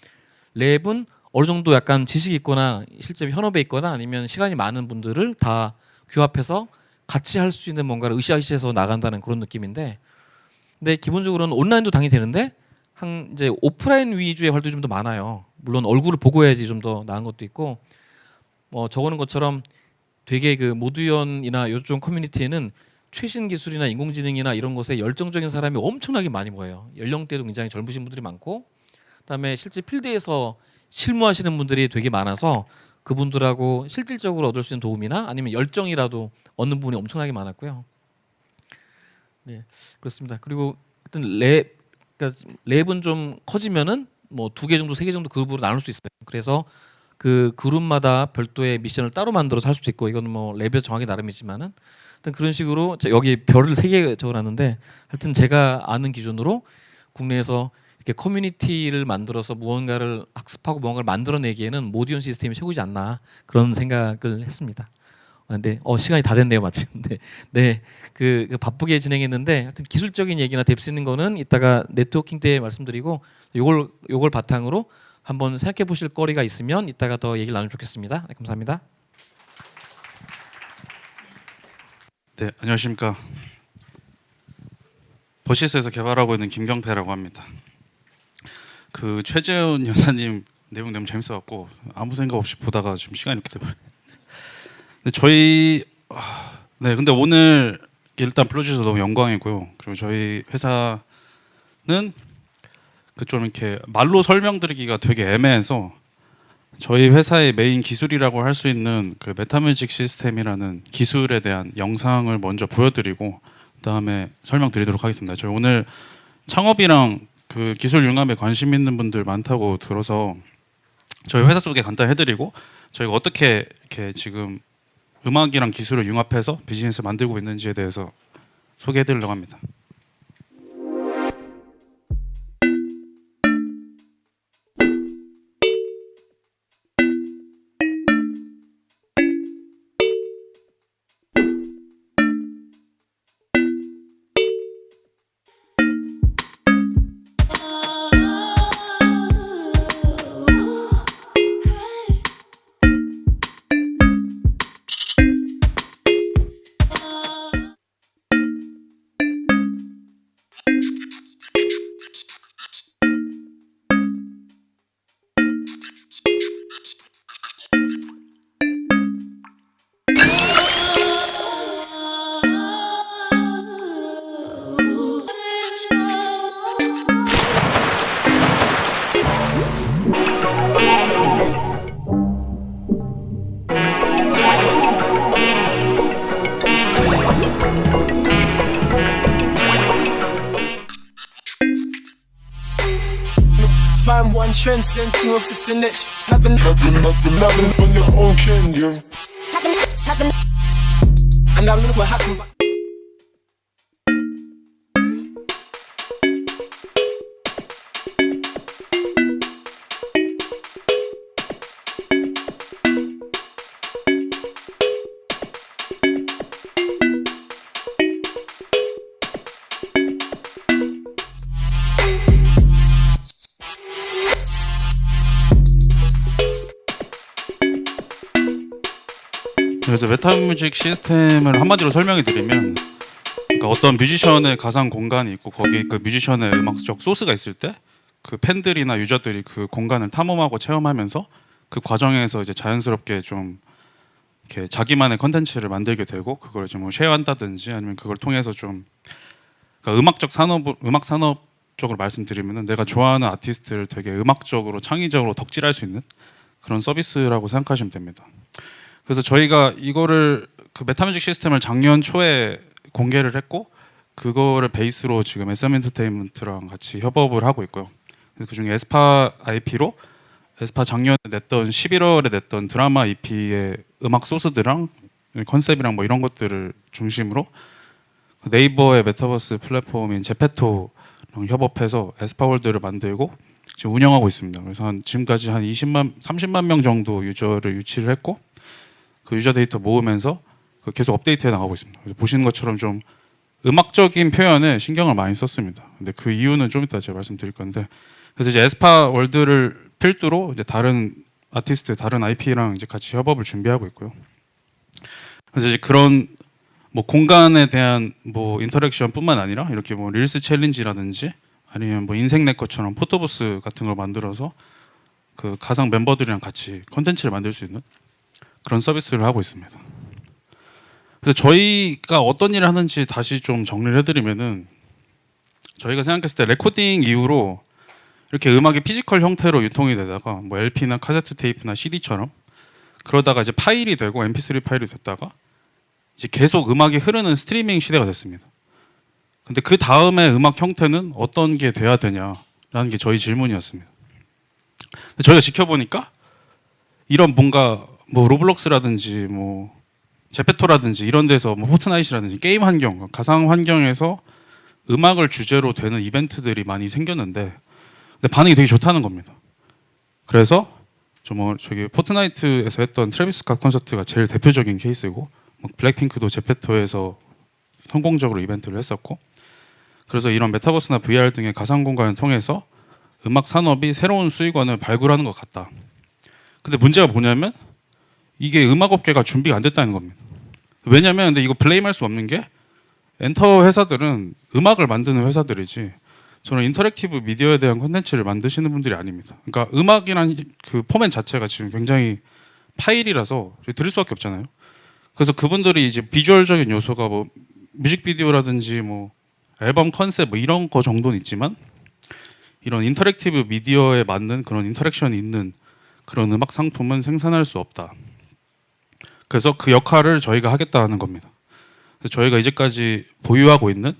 랩은 어느 정도 약간 지식이 있거나 실제 현업에 있거나 아니면 시간이 많은 분들을 다 규합해서 같이 할 수 있는 뭔가를 으쌰으쌰해서 나간다는 그런 느낌인데 근데 기본적으로는 온라인도 당연히 되는데 이제 오프라인 위주의 활동이 좀 더 많아요. 물론 얼굴을 보고 해야지 좀 더 나은 것도 있고 적어놓은 것처럼 되게 그 모두연이나 요즘 커뮤니티에는 최신 기술이나 인공지능이나 이런 것에 열정적인 사람이 엄청나게 많이 모여요. 연령대도 굉장히 젊으신 분들이 많고 그다음에 실제 필드에서 실무하시는 분들이 되게 많아서 그분들하고 실질적으로 얻을 수 있는 도움이나 아니면 열정이라도 얻는 부분이 엄청나게 많았고요. 네, 그렇습니다. 그리고 하여튼 그러니까 랩은 좀 커지면은 뭐 2개 정도, 3개 정도 그룹으로 나눌 수 있어요. 그래서 그 그룹마다 별도의 미션을 따로 만들어서 할 수도 있고 이거는 뭐 랩에서 정하기 나름이지만은 하여튼 그런 식으로 여기 별을 3개 적어놨는데 하여튼 제가 아는 기준으로 국내에서 이렇게 커뮤니티를 만들어서 무언가를 학습하고 무언가를 만들어내기에는 모디언 시스템이 최고지 않나 그런 생각을 했습니다. 근데 시간이 다 됐네요 마침. 네, 그 바쁘게 진행했는데 하여튼 기술적인 얘기나 뎁스 있는 거는 이따가 네트워킹 때 말씀드리고 요걸 바탕으로 한번 생각해 보실 거리가 있으면 이따가 더 얘기를 나누면 좋겠습니다. 네, 감사합니다. 네, 안녕하십니까. 버시스에서 개발하고 있는 김경태라고 합니다. 그 최재훈 여사님 내용 너무 재밌어갖고 아무 생각 없이 보다가 좀 시간이 이렇게 돼버려. 근데 근데 오늘 일단 불러주셔서 너무 영광이고요. 그리고 저희 회사는 그 좀 이렇게 말로 설명드리기가 되게 애매해서 저희 회사의 메인 기술이라고 할 수 있는 그 메타뮤직 시스템이라는 기술에 대한 영상을 먼저 보여드리고 그다음에 설명드리도록 하겠습니다. 저희 오늘 창업이랑 그 기술 융합에 관심 있는 분들 많다고 들어서 저희 회사 소개 간단히 해드리고 저희가 어떻게 이렇게 지금 음악이랑 기술을 융합해서 비즈니스 만들고 있는지에 대해서 소개해드리려고 합니다. Find one trend, send two of six to niche. Having on your own kin, yeah. And now look what happened. 그래서 메타뮤직 시스템을 한마디로 설명해 드리면, 그러니까 어떤 뮤지션의 가상 공간이 있고 거기 그 뮤지션의 음악적 소스가 있을 때 그 팬들이나 유저들이 그 공간을 탐험하고 체험하면서 그 과정에서 이제 자연스럽게 좀 이렇게 자기만의 컨텐츠를 만들게 되고 그걸 이제 뭐 쉐어한다든지 아니면 그걸 통해서 좀 그러니까 음악 산업 쪽으로 말씀드리면은 내가 좋아하는 아티스트를 되게 음악적으로 창의적으로 덕질할 수 있는 그런 서비스라고 생각하시면 됩니다. 그래서 저희가 이거를 그 메타뮤직 시스템을 작년 초에 공개를 했고 그거를 베이스로 지금 SM 엔터테인먼트랑 같이 협업을 하고 있고요. 그 중에 에스파 IP로 에스파 작년에 냈던 11월에 냈던 드라마 EP의 음악 소스들랑 컨셉이랑 뭐 이런 것들을 중심으로 네이버의 메타버스 플랫폼인 제페토랑 협업해서 에스파월드를 만들고 지금 운영하고 있습니다. 그래서 지금까지 한 30만 명 정도 유저를 유치를 했고 그 유저 데이터 모으면서 계속 업데이트해 나가고 있습니다. 그래서 보시는 것처럼 좀 음악적인 표현에 신경을 많이 썼습니다. 근데 그 이유는 좀 이따 제가 말씀드릴 건데, 그래서 이제 에스파 월드를 필두로 이제 다른 아티스트, 다른 IP랑 이제 같이 협업을 준비하고 있고요. 그래서 이제 그런 뭐 공간에 대한 뭐 인터랙션뿐만 아니라 이렇게 뭐 릴스 챌린지라든지 아니면 뭐 인생 내 것처럼 포토부스 같은 걸 만들어서 그 가상 멤버들이랑 같이 컨텐츠를 만들 수 있는 그런 서비스를 하고 있습니다. 그래서 저희가 어떤 일을 하는지 다시 좀 정리를 해드리면은, 저희가 생각했을 때 레코딩 이후로 이렇게 음악이 피지컬 형태로 유통이 되다가 뭐 LP나 카세트 테이프나 CD처럼 그러다가 이제 파일이 되고 MP3 파일이 됐다가 이제 계속 음악이 흐르는 스트리밍 시대가 됐습니다. 근데 그 다음에 음악 형태는 어떤 게 돼야 되냐라는 게 저희 질문이었습니다. 저희가 지켜보니까 이런 뭔가 뭐 로블록스라든지 뭐 제페토라든지 이런 데서 뭐 포트나잇이라든지 게임 환경, 가상 환경에서 음악을 주제로 되는 이벤트들이 많이 생겼는데 근데 반응이 되게 좋다는 겁니다. 그래서 저기 포트나이트에서 했던 트래비스 스캇 콘서트가 제일 대표적인 케이스고 뭐 블랙핑크도 제페토에서 성공적으로 이벤트를 했었고, 그래서 이런 메타버스나 VR 등의 가상 공간을 통해서 음악 산업이 새로운 수익원을 발굴하는 것 같다. 근데 문제가 뭐냐면 이게 음악업계가 준비가 안 됐다는 겁니다. 왜냐면 근데 이거 블레임할 수 없는 게 엔터 회사들은 음악을 만드는 회사들이지 저는 인터랙티브 미디어에 대한 콘텐츠를 만드시는 분들이 아닙니다. 그러니까 음악이란 그 포맷 자체가 지금 굉장히 파일이라서 들을 수밖에 없잖아요. 그래서 그분들이 이제 비주얼적인 요소가 뭐 뮤직비디오라든지 뭐 앨범 컨셉 뭐 이런 거 정도는 있지만 이런 인터랙티브 미디어에 맞는 그런 인터랙션이 있는 그런 음악 상품은 생산할 수 없다. 그래서 그 역할을 저희가 하겠다는 겁니다. 그래서 저희가 이제까지 보유하고 있는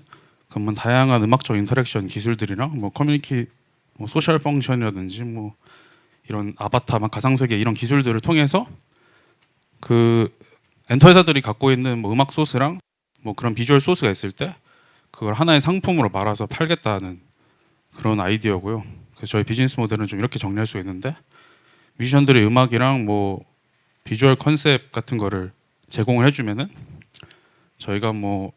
그러면 다양한 음악적 인터랙션 기술들이랑 뭐 커뮤니티, 뭐 소셜 펑션이라든지 뭐 이런 아바타, 막 가상세계 이런 기술들을 통해서 그 엔터 회사들이 갖고 있는 뭐 음악 소스랑 뭐 그런 비주얼 소스가 있을 때 그걸 하나의 상품으로 말아서 팔겠다는 그런 아이디어고요. 그래서 저희 비즈니스 모델은 좀 이렇게 정리할 수 있는데, 뮤지션들의 음악이랑 뭐 비주얼 컨셉 같은 거를 제공을 해주면은 저희가 뭐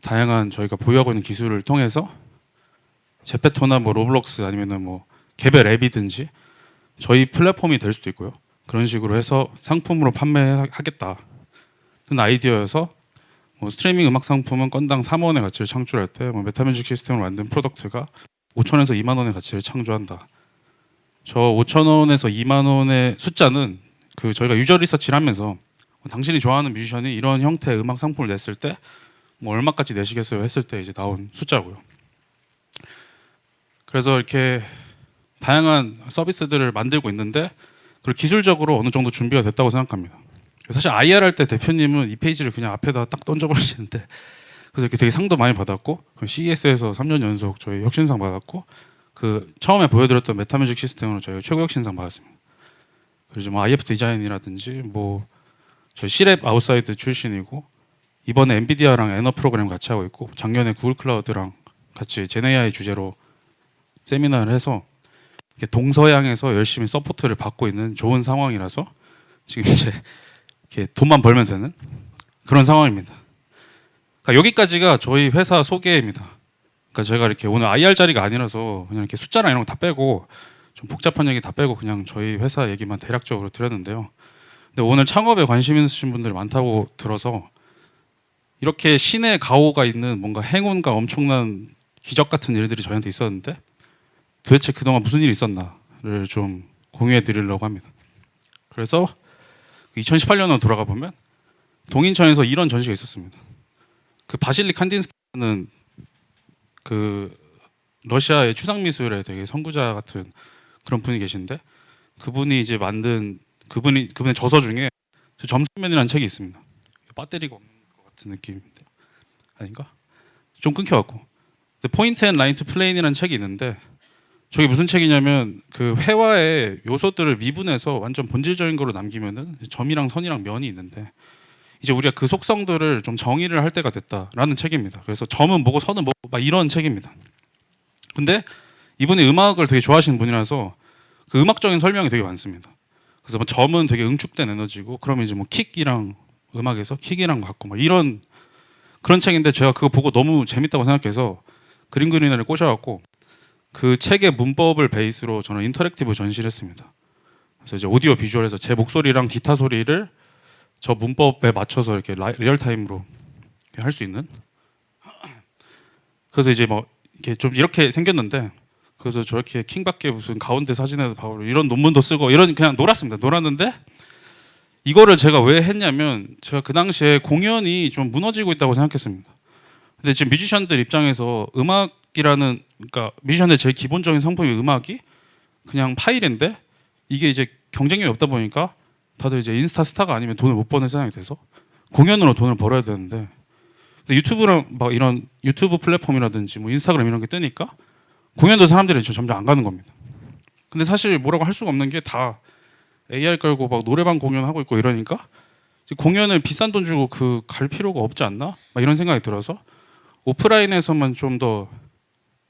다양한 저희가 보유하고 있는 기술을 통해서 제페토나 뭐 로블록스 아니면은 뭐 개별 앱이든지 저희 플랫폼이 될 수도 있고요. 그런 식으로 해서 상품으로 판매하겠다는 아이디어여서 뭐 스트리밍 음악 상품은 건당 3원의 가치를 창출할 때 뭐 메타뮤직 시스템을 만든 프로덕트가 5천에서 2만 원의 가치를 창조한다. 저 5천 원에서 2만 원의 숫자는 그 저희가 유저 리서치를 하면서 뭐 당신이 좋아하는 뮤지션이 이런 형태의 음악 상품을 냈을 때 뭐 얼마까지 내시겠어요 했을 때 이제 나온 숫자고요. 그래서 이렇게 다양한 서비스들을 만들고 있는데 그리고 기술적으로 어느 정도 준비가 됐다고 생각합니다. 사실 IR 할 때 대표님은 이 페이지를 그냥 앞에다 딱 던져버리시는데 그래서 이렇게 되게 상도 많이 받았고 CES에서 3년 연속 저희 혁신상 받았고 그 처음에 보여드렸던 메타뮤직 시스템으로 저희 최고 혁신상 받았습니다. 그리고 뭐 IF 디자인이라든지 뭐 저희 C랩 아웃사이드 출신이고 이번에 엔비디아랑 애너 프로그램 같이 하고 있고 작년에 구글 클라우드랑 같이 젠AI 주제로 세미나를 해서 이렇게 동서양에서 열심히 서포트를 받고 있는 좋은 상황이라서 지금 이제 이렇게 돈만 벌면 되는 그런 상황입니다. 그러니까 여기까지가 저희 회사 소개입니다. 그러니까 제가 이렇게 오늘 IR 자리가 아니라서 그냥 이렇게 숫자랑 이런 거 다 빼고 좀 복잡한 얘기 다 빼고 그냥 저희 회사 얘기만 대략적으로 드렸는데요. 근데 오늘 창업에 관심 있으신 분들이 많다고 들어서 이렇게 신의 가호가 있는 뭔가 행운과 엄청난 기적 같은 일들이 저희한테 있었는데 도대체 그동안 무슨 일이 있었나를 좀 공유해 드리려고 합니다. 그래서 2018년으로 돌아가 보면 동인천에서 이런 전시가 있었습니다. 그 바실리 칸딘스키는 그 러시아의 추상 미술의 되게 선구자 같은 그런 분이 계신데 그분이 이제 만든 그분의 저서 중에 점수면이라는 책이 있습니다. 배터리가 없는 것 같은 느낌인데 아닌가? 좀 끊겨갖고. 포인트 앤 라인 투 플레인이라는 책이 있는데 저게 무슨 책이냐면 그 회화의 요소들을 미분해서 완전 본질적인 거로 남기면은 점이랑 선이랑 면이 있는데 이제 우리가 그 속성들을 좀 정의를 할 때가 됐다라는 책입니다. 그래서 점은 뭐고 선은 뭐고 막 이런 책입니다. 근데 이분이 음악을 되게 좋아하시는 분이라서 그 음악적인 설명이 되게 많습니다. 그래서 뭐 점은 되게 응축된 에너지고 그러면 이제 뭐 킥이랑 음악에서 킥이랑 같고 막 이런 그런 책인데 제가 그거 보고 너무 재밌다고 생각해서 그림 그리는 애를 꼬셔갖고 그 책의 문법을 베이스로 저는 인터랙티브 전시를 했습니다. 그래서 이제 오디오 비주얼에서 제 목소리랑 기타 소리를 저 문법에 맞춰서 이렇게 리얼 타임으로 할 수 있는. 그래서 이제 뭐 이렇게 좀 이렇게 생겼는데 그래서 저렇게 킹밖에 무슨 가운데 사진에도 바로 이런 논문도 쓰고 이런 그냥 놀았습니다. 놀았는데 이거를 제가 왜 했냐면 제가 그 당시에 공연이 좀 무너지고 있다고 생각했습니다. 근데 지금 뮤지션들 입장에서 음악이라는 그러니까 뮤지션의 제일 기본적인 상품이 음악이 그냥 파일인데 이게 이제 경쟁력이 없다 보니까 다들 이제 인스타 스타가 아니면 돈을 못 버는 세상이 돼서 공연으로 돈을 벌어야 되는데 근데 유튜브랑 막 이런 유튜브 플랫폼이라든지 뭐 인스타그램 이런 게 뜨니까 공연도 사람들이 점점 안 가는 겁니다. 근데 사실 뭐라고 할 수가 없는 게 다 AR 깔고 막 노래방 공연하고 있고 이러니까 공연을 비싼 돈 주고 그 갈 필요가 없지 않나? 막 이런 생각이 들어서 오프라인에서만 좀 더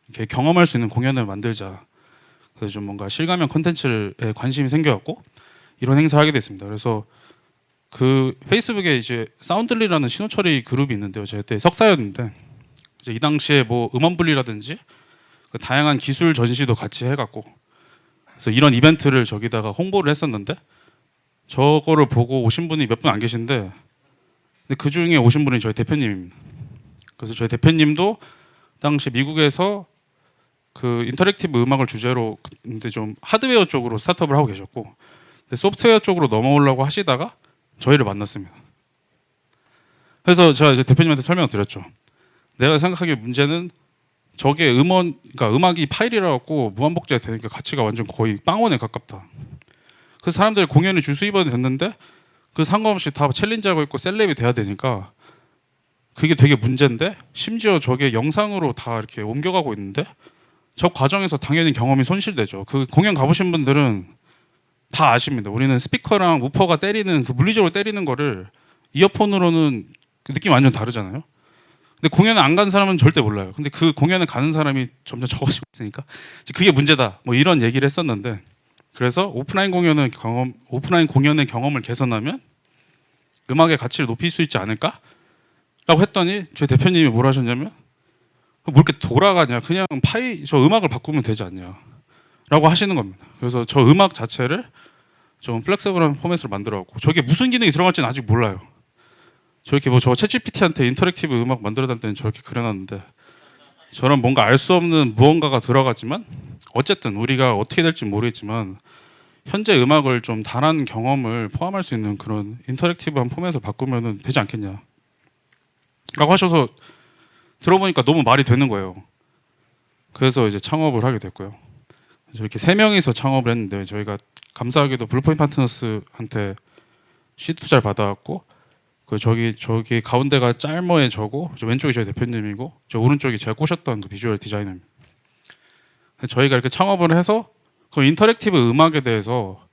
이렇게 경험할 수 있는 공연을 만들자. 그래서 좀 뭔가 실감형 콘텐츠에 관심이 생겨갖고 이런 행사를 하게 됐습니다. 그래서 그 페이스북에 이제 사운들리라는 신호처리 그룹이 있는데요. 제가 그때 석사였는데 이제 이 당시에 뭐 음원분리라든지 그 다양한 기술 전시도 같이 해갖고 그래서 이런 이벤트를 저기다가 홍보를 했었는데 저거를 보고 오신 분이 몇 분 안 계신데 근데 그 중에 오신 분이 저희 대표님입니다. 그래서 저희 대표님도 당시 미국에서 그 인터랙티브 음악을 주제로 근데 좀 하드웨어 쪽으로 스타트업을 하고 계셨고 근데 소프트웨어 쪽으로 넘어오려고 하시다가 저희를 만났습니다. 그래서 제가 이제 대표님한테 설명을 드렸죠. 내가 생각하기에 문제는 저게 그러니까 음악이 파일이라 갖고 무한복제가 되니까 가치가 완전 거의 빵원에 가깝다. 그래서 사람들이 공연을 줄 수입원이 됐는데 그 상관없이 다 챌린지하고 있고 셀럽이 돼야 되니까 그게 되게 문제인데 심지어 저게 영상으로 다 이렇게 옮겨가고 있는데 저 과정에서 당연히 경험이 손실되죠. 그 공연 가보신 분들은 다 아십니다. 우리는 스피커랑 우퍼가 때리는 그 물리적으로 때리는 거를 이어폰으로는 그 느낌 완전 다르잖아요. 근데 공연을 안 간 사람은 절대 몰라요. 근데 그 공연을 가는 사람이 점점 적어지고 있으니까 그게 문제다. 뭐 이런 얘기를 했었는데 그래서 오프라인 공연의 경험을 개선하면 음악의 가치를 높일 수 있지 않을까? 라고 했더니 저희 대표님이 뭐라 하셨냐면 뭐 이렇게 돌아가냐 그냥 저 음악을 바꾸면 되지 않냐 라고 하시는 겁니다. 그래서 저 음악 자체를 좀 플렉서블한 포맷으로 만들어갖고 저게 무슨 기능이 들어갈지는 아직 몰라요. 저렇게 뭐 저 챗GPT한테 인터랙티브 음악 만들어 달 때는 저렇게 그려놨는데 저런 뭔가 알 수 없는 무언가가 들어가지만 어쨌든 우리가 어떻게 될지 모르겠지만 현재 음악을 좀 다른 경험을 포함할 수 있는 그런 인터랙티브한 포맷을 바꾸면 되지 않겠냐 라고 하셔서 들어보니까 너무 말이 되는 거예요. 그래서 이제 창업을 하게 됐고요. 이렇게 3명이서 창업을 했는데 저희가 감사하게도 블루포인트 파트너스한테 시드 투자를 받아갖고 그 저기 가운데가 짤머의 저고 저 왼쪽이 저희 대표님이고 저 오른쪽이 제가 꼬셨던 그 비주얼 디자이너입니다. 저희가 이렇게 창업을 해서 그 인터랙티브 음악에 대해서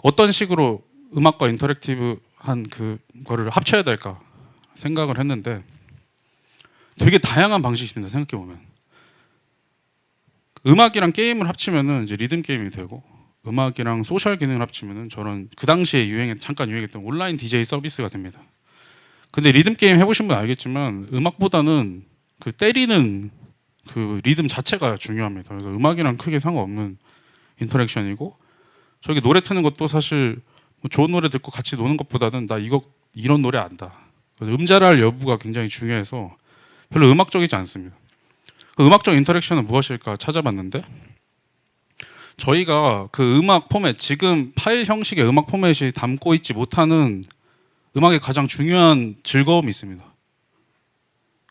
어떤 식으로 음악과 인터랙티브한 그거를 합쳐야 될까 생각을 했는데 되게 다양한 방식이 있습니다. 생각해 보면 음악이랑 게임을 합치면은 이제 리듬 게임이 되고 음악이랑 소셜 기능을 합치면은 저런 그 당시에 잠깐 유행했던 온라인 DJ 서비스가 됩니다. 근데 리듬 게임 해보신 분 알겠지만 음악보다는 그 때리는 그 리듬 자체가 중요합니다. 그래서 음악이랑 크게 상관없는 인터랙션이고 저기 노래 트는 것도 사실 뭐 좋은 노래 듣고 같이 노는 것보다는 나 이런 노래 안다. 음자랄 여부가 굉장히 중요해서 별로 음악적이지 않습니다. 그 음악적 인터랙션은 무엇일까 찾아봤는데 저희가 그 음악 포맷, 지금 파일 형식의 음악 포맷이 담고 있지 못하는 음악의 가장 중요한 즐거움이 있습니다.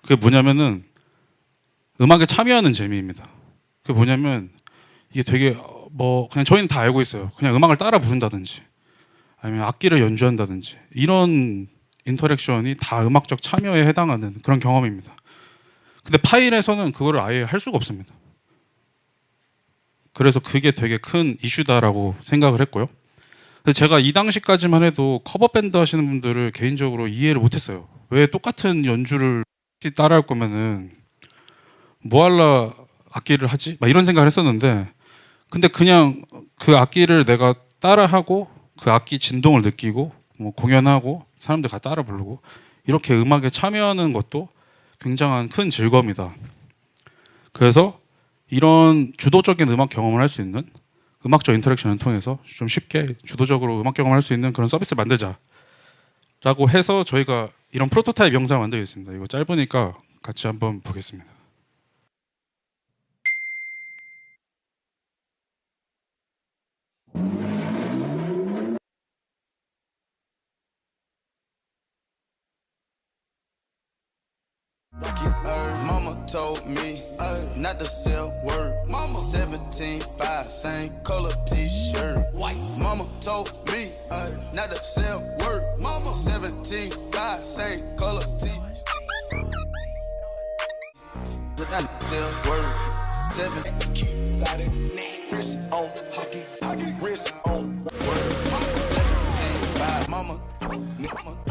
그게 뭐냐면은 음악에 참여하는 재미입니다. 그게 뭐냐면 이게 되게 뭐 그냥 저희는 다 알고 있어요. 그냥 음악을 따라 부른다든지 아니면 악기를 연주한다든지 이런 인터랙션이 다 음악적 참여에 해당하는 그런 경험입니다. 근데 파일에서는 그거를 아예 할 수가 없습니다. 그래서 그게 되게 큰 이슈다라고 생각을 했고요. 그래서 제가 이 당시까지만 해도 커버 밴드 하시는 분들을 개인적으로 이해를 못했어요. 왜 똑같은 연주를 따라할 거면은 뭐 할라 악기를 하지? 막 이런 생각을 했었는데 근데 그냥 그 악기를 내가 따라하고 그 악기 진동을 느끼고 뭐 공연하고 사람들 다 따라 부르고 이렇게 음악에 참여하는 것도 굉장한 큰 즐거움이다. 그래서 이런 주도적인 음악 경험을 할 수 있는 음악적 인터랙션을 통해서 좀 쉽게 주도적으로 음악 경험을 할 수 있는 그런 서비스를 만들자라고 해서 저희가 이런 프로토타입 영상을 만들겠습니다. 이거 짧으니까 같이 한번 보겠습니다. Mama told me not to sell word. Mama 17.5, same color t-shirt. White. Mama told me not to sell word. Mama 17.5, same color t-shirt. Sell word. 7 wrist on hockey, wrist on word. Mama 17.5, mama.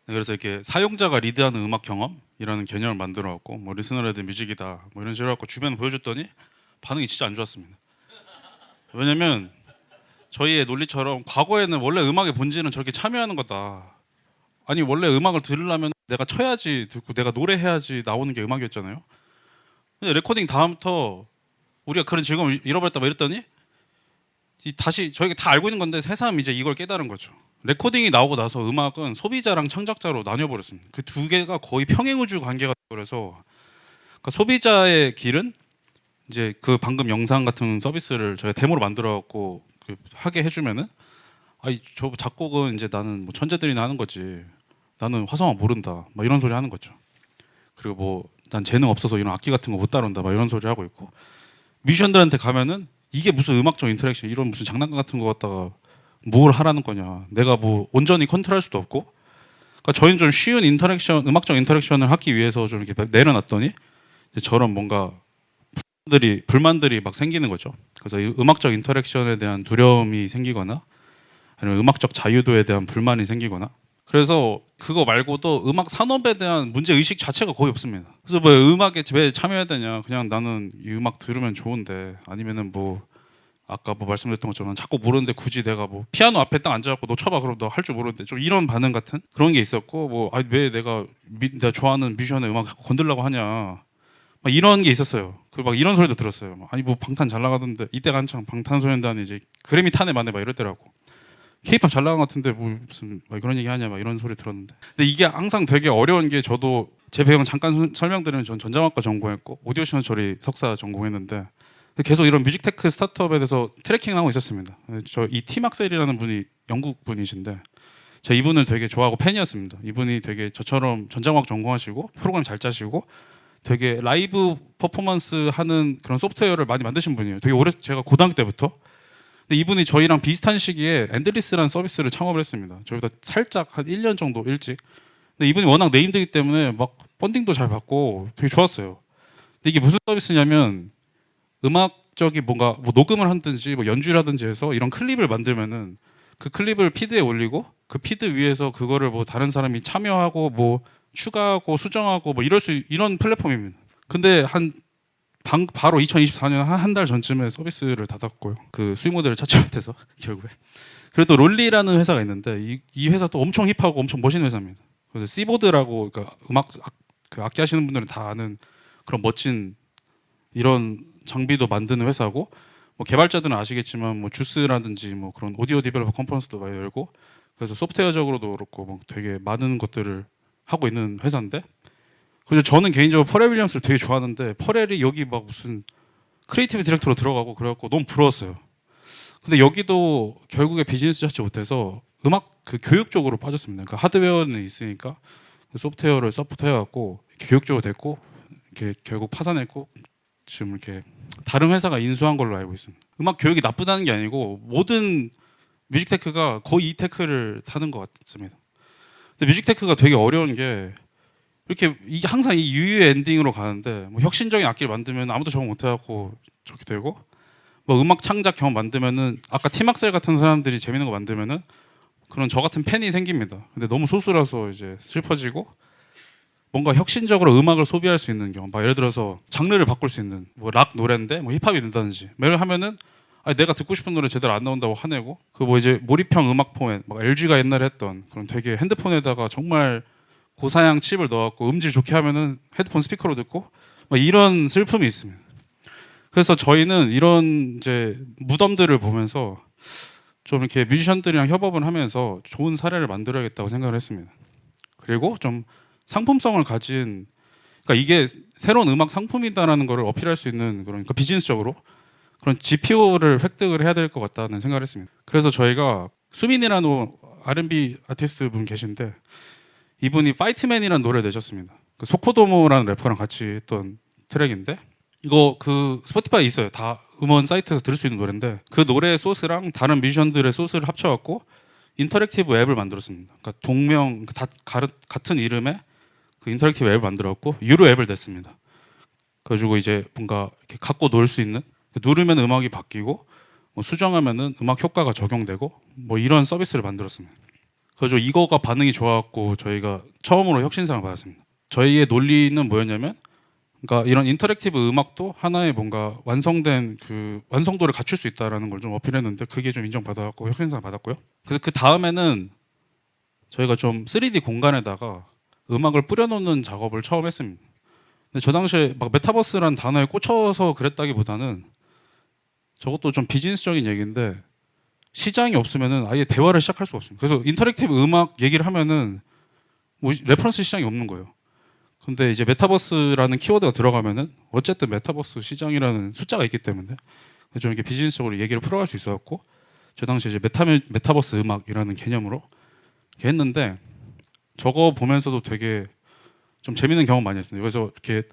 그래서 이렇게 사용자가 리드하는 음악 경험이라는 개념을 만들어갖고 뭐 리스너레드 뮤직이다 뭐 이런 식으로 해갖고 주변에 보여줬더니 반응이 진짜 안 좋았습니다. 왜냐면 저희의 논리처럼 과거에는 원래 음악의 본질은 저렇게 참여하는 거다. 아니 원래 음악을 들으려면 내가 쳐야지 듣고 내가 노래해야지 나오는 게 음악이었잖아요. 근데 레코딩 다음부터 우리가 그런 즐거움을 잃어버렸다 뭐 이랬더니 다시 저희가 다 알고 있는 건데 새삼 이제 이걸 깨달은 거죠. 레코딩이 나오고 나서 음악은 소비자랑 창작자로 나뉘어버렸습니다. 그 두 개가 거의 평행우주 관계가 돼서 그러니까 소비자의 길은 이제 그 방금 영상 같은 서비스를 저희가 데모로 만들어갖고 하게 해주면은 아이 저 작곡은 이제 나는 뭐 천재들이나 하는 거지 나는 화성학 모른다 막 이런 소리 하는 거죠. 그리고 뭐 난 재능 없어서 이런 악기 같은 거 못 다룬다 막 이런 소리 하고 있고 뮤지션들한테 가면은 이게 무슨 음악적 인터랙션 이런 무슨 장난감 같은 거 갖다가 뭘 하라는 거냐 내가 뭐 온전히 컨트롤할 수도 없고 그러니까 저희는 좀 쉬운 인터랙션 음악적 인터랙션을 하기 위해서 좀 이렇게 내려놨더니 이제 저런 뭔가 불만들이 막 생기는 거죠. 그래서 이 음악적 인터랙션에 대한 두려움이 생기거나 아니면 음악적 자유도에 대한 불만이 생기거나 그래서 그거 말고도 음악 산업에 대한 문제 의식 자체가 거의 없습니다. 그래서 뭐 음악에 왜 참여해야 되냐 그냥 나는 이 음악 들으면 좋은데 아니면은 뭐 아까 뭐 말씀드렸던 것처럼 자꾸 모르는데 굳이 내가 뭐 피아노 앞에 딱 앉아갖고 너 쳐봐 그럼 너 할 줄 모르는데 좀 이런 반응 같은 그런 게 있었고 뭐 아니 왜 내가 좋아하는 뮤지션의 음악 자꾸 건들려고 하냐 막 이런 게 있었어요. 그 막 이런 소리도 들었어요. 아니 뭐 방탄 잘 나가던데 이때가 한창 방탄소년단이 이제 그래미 타네 마네 막 이랬더라고. K-팝 잘 나간 것 같은데 뭐 무슨 막 그런 얘기 하냐 막 이런 소리 들었는데 근데 이게 항상 되게 어려운 게 저도 제 배경 잠깐 설명드리면 전 전자음악과 전공했고 오디오 시너처리 석사 전공했는데 계속 이런 뮤직테크 스타트업에 대해서 트래킹을 하고 있었습니다. 저 이 팀악셀이라는 분이 영국 분이신데 제가 이분을 되게 좋아하고 팬이었습니다. 이분이 되게 저처럼 전자음악 전공하시고 프로그램 잘 짜시고 되게 라이브 퍼포먼스 하는 그런 소프트웨어를 많이 만드신 분이에요. 되게 오래 제가 고등학교 때부터. 근데 이분이 저희랑 비슷한 시기에 엔드리스라는 서비스를 창업을 했습니다. 저희보다 살짝 한 1년 정도 일찍. 근데 이분이 워낙 네임드이기 때문에 막 펀딩도 잘 받고 되게 좋았어요. 근데 이게 무슨 서비스냐면 음악적인 뭔가 뭐 녹음을 하든지 뭐 연주를 하든지 해서 이런 클립을 만들면은 그 클립을 피드에 올리고 그 피드 위에서 그거를 뭐 다른 사람이 참여하고 뭐 추가하고 수정하고 뭐 이런 플랫폼입니다. 근데 한 바로 2024년 한 달 전쯤에 서비스를 닫았고요. 그 수익 모델을 찾지 못해서 결국에. 그리고 또 롤리라는 회사가 있는데 이 회사 또 엄청 힙하고 엄청 멋있는 회사입니다. 그래서 C보드라고 그러니까 그 악기 하시는 분들은 다 아는 그런 멋진 이런 장비도 만드는 회사고 뭐 개발자들은 아시겠지만 뭐 주스라든지 뭐 그런 오디오 디벨로퍼 컨퍼런스도 많이 열고 그래서 소프트웨어적으로도 그렇고 뭐 되게 많은 것들을 하고 있는 회사인데 그리고 저는 개인적으로 퍼렐 윌리엄스를 되게 좋아하는데 퍼렐이 여기 막 무슨 크리에이티브 디렉터로 들어가고 그래갖고 너무 부러웠어요. 근데 여기도 결국에 비즈니스 찾지 못해서 음악 그 교육 쪽으로 빠졌습니다. 그러니까 하드웨어는 있으니까 그 소프트웨어를 서포트해갖고 교육적으로 됐고 이렇게 결국 파산했고 지금 이렇게 다른 회사가 인수한 걸로 알고 있습니다. 음악 교육이 나쁘다는 게 아니고 모든 뮤직테크가 거의 이 테크를 타는 것 같습니다. 근데 뮤직테크가 되게 어려운 게 이렇게 이게 항상 이 유유의 엔딩으로 가는데 뭐 혁신적인 악기를 만들면 아무도 적응 못해갖고 저렇게 되고 뭐 음악 창작 경험 만들면은 아까 팀악셀 같은 사람들이 재밌는 거 만들면은 그런 저 같은 팬이 생깁니다. 근데 너무 소수라서 이제 슬퍼지고 뭔가 혁신적으로 음악을 소비할 수 있는 경험, 막 예를 들어서 장르를 바꿀 수 있는 뭐 락 노래인데 뭐 힙합이 된다든지, 매일 하면은 아니 내가 듣고 싶은 노래 제대로 안 나온다고 화내고 그 뭐 이제 몰입형 음악 포맷, 막 LG가 옛날에 했던 그런 되게 핸드폰에다가 정말 고사양 칩을 넣어갖고 음질 좋게 하면은 헤드폰 스피커로 듣고 막 이런 슬픔이 있습니다. 그래서 저희는 이런 이제 무덤들을 보면서 좀 이렇게 뮤지션들이랑 협업을 하면서 좋은 사례를 만들어야겠다고 생각을 했습니다. 그리고 좀 상품성을 가진 그러니까 이게 새로운 음악 상품이다라는 거를 어필할 수 있는 그러니까 비즈니스적으로 그런 GPO를 획득을 해야 될 것 같다는 생각을 했습니다. 그래서 저희가 수민이라는 R&B 아티스트 분 계신데 이분이 파이트맨이라는 노래를 내셨습니다. 그 소코도모라는 래퍼랑 같이 했던 트랙인데 이거 그 스포티파이에 있어요. 다 음원 사이트에서 들을 수 있는 노래인데 그 노래의 소스랑 다른 뮤지션들의 소스를 합쳐갖고 인터랙티브 앱을 만들었습니다. 그러니까 동명 같은 이름의 그 인터랙티브 앱을 만들었고 유료 앱을 냈습니다. 그래가지고 이제 뭔가 이렇게 갖고 놀 수 있는 누르면 음악이 바뀌고 뭐 수정하면은 음악 효과가 적용되고 뭐 이런 서비스를 만들었습니다. 그래서 이거가 반응이 좋았고 저희가 처음으로 혁신상을 받았습니다. 저희의 논리는 뭐였냐면 그러니까 이런 인터랙티브 음악도 하나의 뭔가 완성된 그 완성도를 갖출 수 있다라는 걸 좀 어필했는데 그게 좀 인정받았고 혁신상을 받았고요. 그래서 그 다음에는 저희가 좀 3D 공간에다가 음악을 뿌려놓는 작업을 처음 했습니다. 근데 저 당시에 막 메타버스라는 단어에 꽂혀서 그랬다기보다는 저것도 좀 비즈니스적인 얘기인데 시장이 없으면은 아예 대화를 시작할 수가 없습니다. 그래서 인터랙티브 음악 얘기를 하면은 뭐 레퍼런스 시장이 없는 거예요. 근데 이제 메타버스라는 키워드가 들어가면은 어쨌든 메타버스 시장이라는 숫자가 있기 때문에 좀 이렇게 비즈니스적으로 얘기를 풀어갈 수 있었고 저 당시 이제 메타버스 음악이라는 개념으로 이렇게 했는데 저거 보면서도 되게 좀 재밌는 경험 많이 했습니다. 그래서 이렇게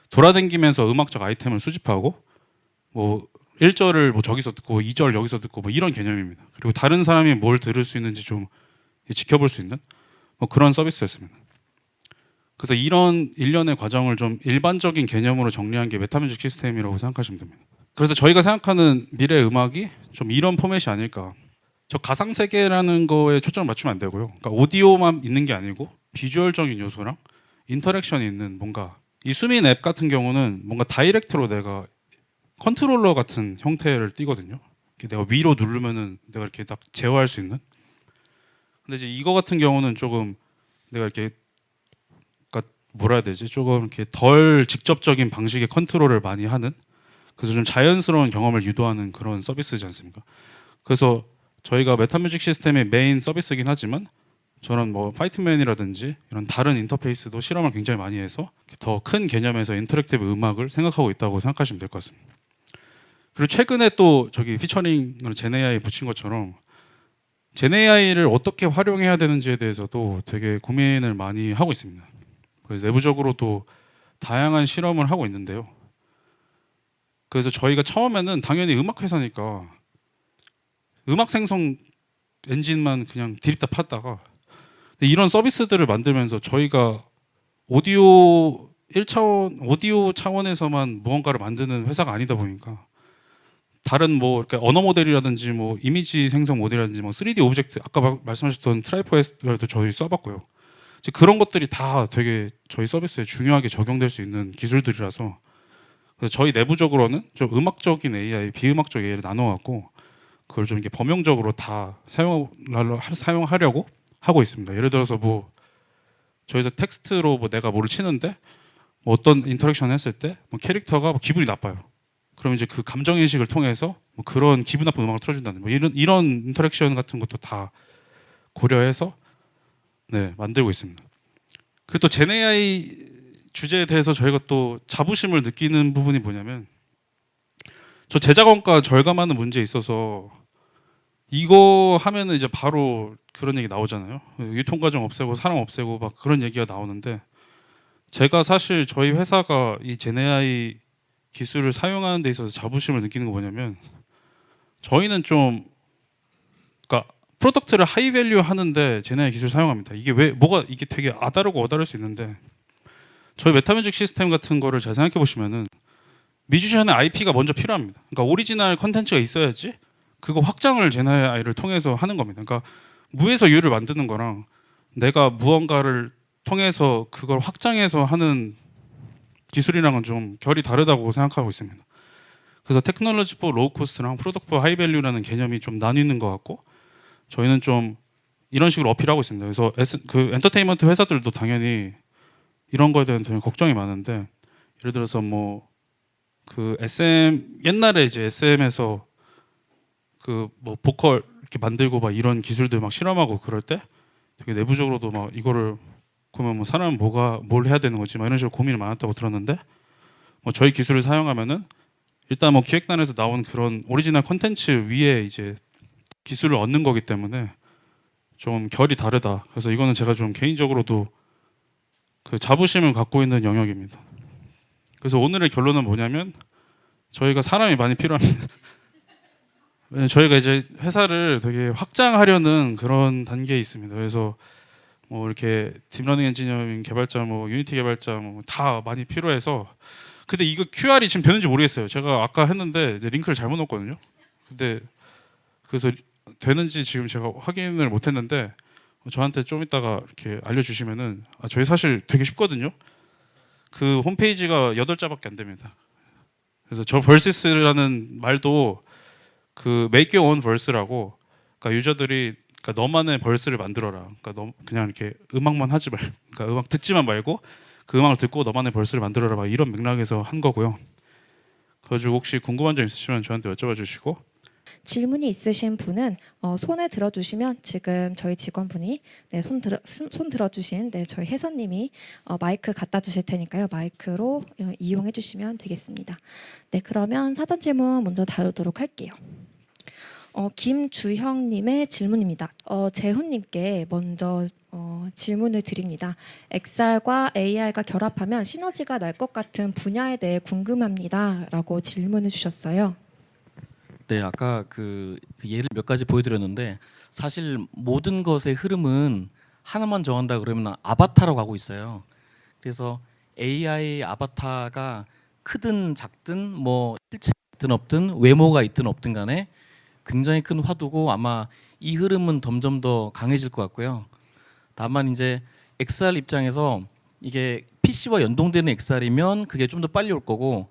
돌아다니면서 음악적 아이템을 수집하고 뭐 1절을 뭐 저기서 듣고 2절 여기서 듣고 뭐 이런 개념입니다. 그리고 다른 사람이 뭘 들을 수 있는지 좀 지켜볼 수 있는 뭐 그런 서비스였습니다. 그래서 이런 일련의 과정을 좀 일반적인 개념으로 정리한 게 메타뮤직 시스템이라고 생각하시면 됩니다. 그래서 저희가 생각하는 미래 음악이 좀 이런 포맷이 아닐까. 저 가상 세계라는 거에 초점을 맞추면 안 되고요. 그러니까 오디오만 있는 게 아니고 비주얼적인 요소랑 인터랙션이 있는 뭔가 이 수민 앱 같은 경우는 뭔가 다이렉트로 내가 컨트롤러 같은 형태를 띠거든요. 내가 위로 누르면은 내가 이렇게 딱 제어할 수 있는. 근데 이제 이거 같은 경우는 조금 내가 이렇게 그러니까 뭐라 해야 되지? 조금 이렇게 덜 직접적인 방식의 컨트롤을 많이 하는. 그래서 좀 자연스러운 경험을 유도하는 그런 서비스지 않습니까? 그래서 저희가 메타뮤직 시스템의 메인 서비스이긴 하지만 저는 뭐 파이트맨이라든지 이런 다른 인터페이스도 실험을 굉장히 많이 해서 더 큰 개념에서 인터랙티브 음악을 생각하고 있다고 생각하시면 될 것 같습니다. 그리고 최근에 또 저기 피처링을 젠AI 붙인 것처럼 젠AI를 어떻게 활용해야 되는지에 대해서도 되게 고민을 많이 하고 있습니다. 그래서 내부적으로도 다양한 실험을 하고 있는데요. 그래서 저희가 처음에는 당연히 음악 회사니까 음악 생성 엔진만 그냥 디립다 팠다가 이런 서비스들을 만들면서 저희가 오디오 1차원 오디오 차원에서만 무언가를 만드는 회사가 아니다 보니까 다른 뭐 이렇게 언어 모델이라든지 뭐 이미지 생성 모델이라든지 뭐 3D 오브젝트 아까 말씀하셨던 트라이포에스도 저희 써봤고요. 그런 것들이 다 되게 저희 서비스에 중요하게 적용될 수 있는 기술들이라서 그래서 저희 내부적으로는 좀 음악적인 AI, 비음악적 AI를 나눠갖고 그걸 좀 이렇게 범용적으로 다 사용하려고 하고 있습니다. 예를 들어서 뭐 저희서 텍스트로 뭐 내가 뭐를 치는데 뭐 어떤 인터랙션을 했을 때 뭐 캐릭터가 뭐 기분이 나빠요. 그럼 이제 그 감정 인식을 통해서 뭐 그런 기분 나쁜 음악을 틀어준다는 뭐 이런 인터랙션 같은 것도 다 고려해서 네, 만들고 있습니다. 그리고 또 젠 AI 주제에 대해서 저희가 또 자부심을 느끼는 부분이 뭐냐면 저 제작 원가 절감하는 문제에 있어서 이거 하면은 이제 바로 그런 얘기 나오잖아요. 유통 과정 없애고 사람 없애고 막 그런 얘기가 나오는데 제가 사실 저희 회사가 이 젠 AI 기술을 사용하는 데 있어서 자부심을 느끼는 거 뭐냐면 저희는 좀 그러니까 프로덕트를 하이밸류 하는데 젠 AI 기술 사용합니다. 이게 왜 뭐가 이게 되게 아다르고 어다를 수 있는데 저희 메타뮤직 시스템 같은 거를 잘 생각해 보시면은 뮤지션의 IP가 먼저 필요합니다. 그러니까 오리지널 컨텐츠가 있어야지 그거 확장을 젠 AI를 통해서 하는 겁니다. 그러니까 무에서 유를 만드는 거랑 내가 무언가를 통해서 그걸 확장해서 하는 기술이랑은 좀 결이 다르다고 생각하고 있습니다. 그래서 테크놀로지 포 로우 코스트랑 프로덕트 포 하이 밸류라는 개념이 좀 나뉘는 것 같고 저희는 좀 이런 식으로 어필하고 있습니다. 그래서 그 엔터테인먼트 회사들도 당연히 이런 거에 대한 되게 걱정이 많은데 예를 들어서 뭐 그 SM 옛날에 이제 SM에서 그 뭐 보컬 이렇게 만들고 막 이런 기술들 막 실험하고 그럴 때 되게 내부적으로도 막 이거를 그러면 뭐 사람은 뭘 해야 되는 거지 막 이런 식으로 고민이 많았다고 들었는데 뭐 저희 기술을 사용하면은 일단 뭐 기획단에서 나온 그런 오리지널 콘텐츠 위에 이제 기술을 얻는 거기 때문에 좀 결이 다르다. 그래서 이거는 제가 좀 개인적으로도 그 자부심을 갖고 있는 영역입니다. 그래서 오늘의 결론은 뭐냐면 저희가 사람이 많이 필요합니다. 왜냐면 저희가 이제 회사를 되게 확장하려는 그런 단계에 있습니다. 그래서 뭐 이렇게 딥러닝 엔지니어링 개발자, 뭐 유니티 개발자 뭐 다 많이 필요해서 근데 이거 QR이 지금 되는지 모르겠어요. 제가 아까 했는데 이제 링크를 잘못 넣었거든요. 근데 그래서 되는지 지금 제가 확인을 못했는데 저한테 좀 이따가 이렇게 알려주시면은 저희 사실 되게 쉽거든요. 그 홈페이지가 8자밖에 안 됩니다. 그래서 저 versus라는 말도 그 make your own verse라고 그러니까 유저들이 그러니까 너만의 벌스를 만들어라. 그러니까 그냥 이렇게 음악만 하지 말고, 그러니까 음악 듣지만 말고 그 음악을 듣고 너만의 벌스를 만들어라. 막 이런 맥락에서 한 거고요. 그래가지고 혹시 궁금한 점 있으시면 저한테 여쭤봐 주시고. 질문이 있으신 분은 손을 들어주시면 지금 저희 직원분이 네, 손 들어주신 네, 저희 회사님이 마이크 갖다 주실 테니까요. 마이크로 이용해 주시면 되겠습니다. 네, 그러면 사전 질문 먼저 다루도록 할게요. 김주형님의 질문입니다. 재훈님께 먼저 질문을 드립니다. XR과 AR가 결합하면 시너지가 날 것 같은 분야에 대해 궁금합니다라고 질문을 주셨어요. 네, 아까 그 예를 몇 가지 보여드렸는데 사실 모든 것의 흐름은 하나만 정한다 그러면 아바타라고 하고 있어요. 그래서 AI 아바타가 크든 작든 뭐 실체가 있든 없든 외모가 있든 없든 간에 굉장히 큰 화두고 아마 이 흐름은 점점 더 강해질 것 같고요. 다만 이제 XR 입장에서 이게 PC와 연동되는 XR이면 그게 좀 더 빨리 올 거고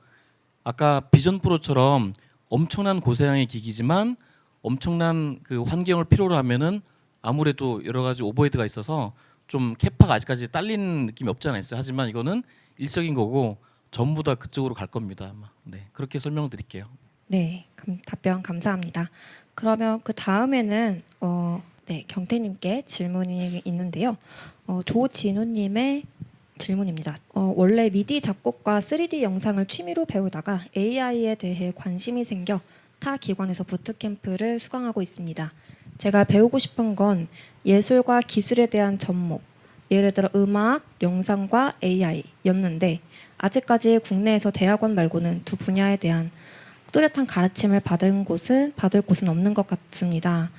아까 비전 프로처럼 엄청난 고사양의 기기지만 엄청난 그 환경을 필요로 하면은 아무래도 여러 가지 오버헤드가 있어서 좀 캐파가 아직까지 딸린 느낌이 없지 않아 있어요. 하지만 이거는 일적인 거고 전부 다 그쪽으로 갈 겁니다. 아마. 네, 그렇게 설명드릴게요. 네, 답변 감사합니다. 그러면 그 다음에는 네, 경태님께 질문이 있는데요. 조진우님의 질문입니다. 원래 미디 작곡과 3D 영상을 취미로 배우다가 AI에 대해 관심이 생겨 타 기관에서 부트캠프를 수강하고 있습니다. 제가 배우고 싶은 건 예술과 기술에 대한 접목, 예를 들어 음악, 영상과 AI였는데 아직까지 국내에서 대학원 말고는 두 분야에 대한 뚜렷한 가르침을 받을 곳은 없는 것 같습니다.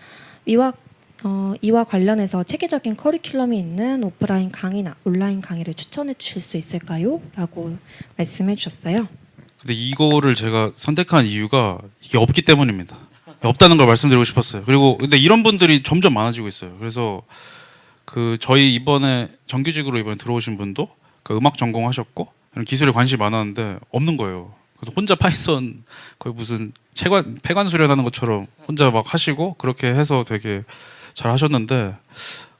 이와 관련해서 체계적인 커리큘럼이 있는 오프라인 강의나 온라인 강의를 추천해 주실 수 있을까요? 라고 말씀해 주셨어요. 근데 이거를 제가 선택한 이유가 이게 없기 때문입니다. 없다는 걸 말씀드리고 싶었어요. 그리고 근데 이런 분들이 점점 많아지고 있어요. 그래서 그 저희 이번에 정규직으로 이번에 들어오신 분도 그 음악 전공하셨고 기술에 관심이 많았는데 없는 거예요. 그래서 혼자 파이썬 거의 무슨 폐관 수련하는 것처럼 혼자 막 하시고 그렇게 해서 되게 잘 하셨는데,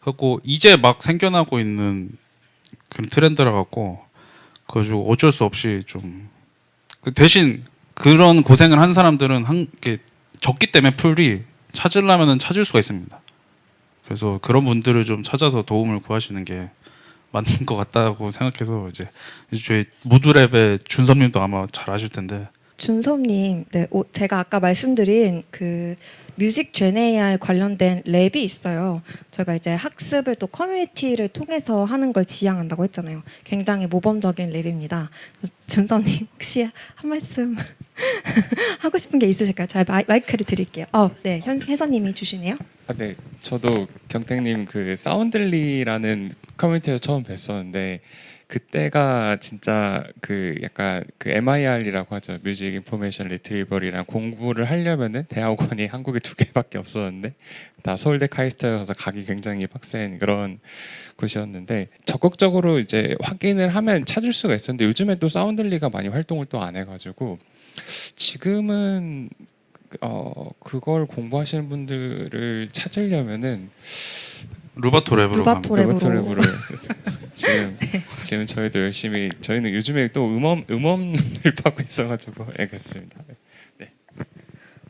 그래갖고 이제 막 생겨나고 있는 그런 트렌드라 갖고 그래가지고 어쩔 수 없이 좀 대신 그런 고생을 한 사람들은 게 적기 때문에 풀이 찾으려면은 찾을 수가 있습니다. 그래서 그런 분들을 좀 찾아서 도움을 구하시는 게 맞는 것 같다고 생각해서 이제 저희 무드랩의 준섭님도 아마 잘 아실 텐데. 준섭님, 네, 제가 아까 말씀드린 그 뮤직 제네이아에 관련된 랩이 있어요. 저희가 이제 학습을 또 커뮤니티를 통해서 하는 걸 지향한다고 했잖아요. 굉장히 모범적인 랩입니다. 준섭님 혹시 한 말씀 하고 싶은 게 있으실까요? 제가 마이크를 드릴게요. 네, 혜선님이 주시네요. 네, 저도 경택님 그 사운들리라는 커뮤니티에서 처음 뵀었는데 그때가 진짜 그 약간 그 MIR이라고 하죠. 뮤직 인포메이션 리트리버리랑 공부를 하려면은 대학원이 한국에 2개밖에 없었는데 다 서울대 카이스트여서 가기 굉장히 빡센 그런 곳이었는데 적극적으로 이제 확인을 하면 찾을 수가 있었는데 요즘에 또 사운들리가 많이 활동을 또 안 해가지고 지금은 그걸 공부하시는 분들을 찾으려면은 루바토 랩으로 가면 루바토 랩으로. 지금 저희도 열심히 저희는 요즘에 또 음원을 파고 있어가지고 알겠습니다.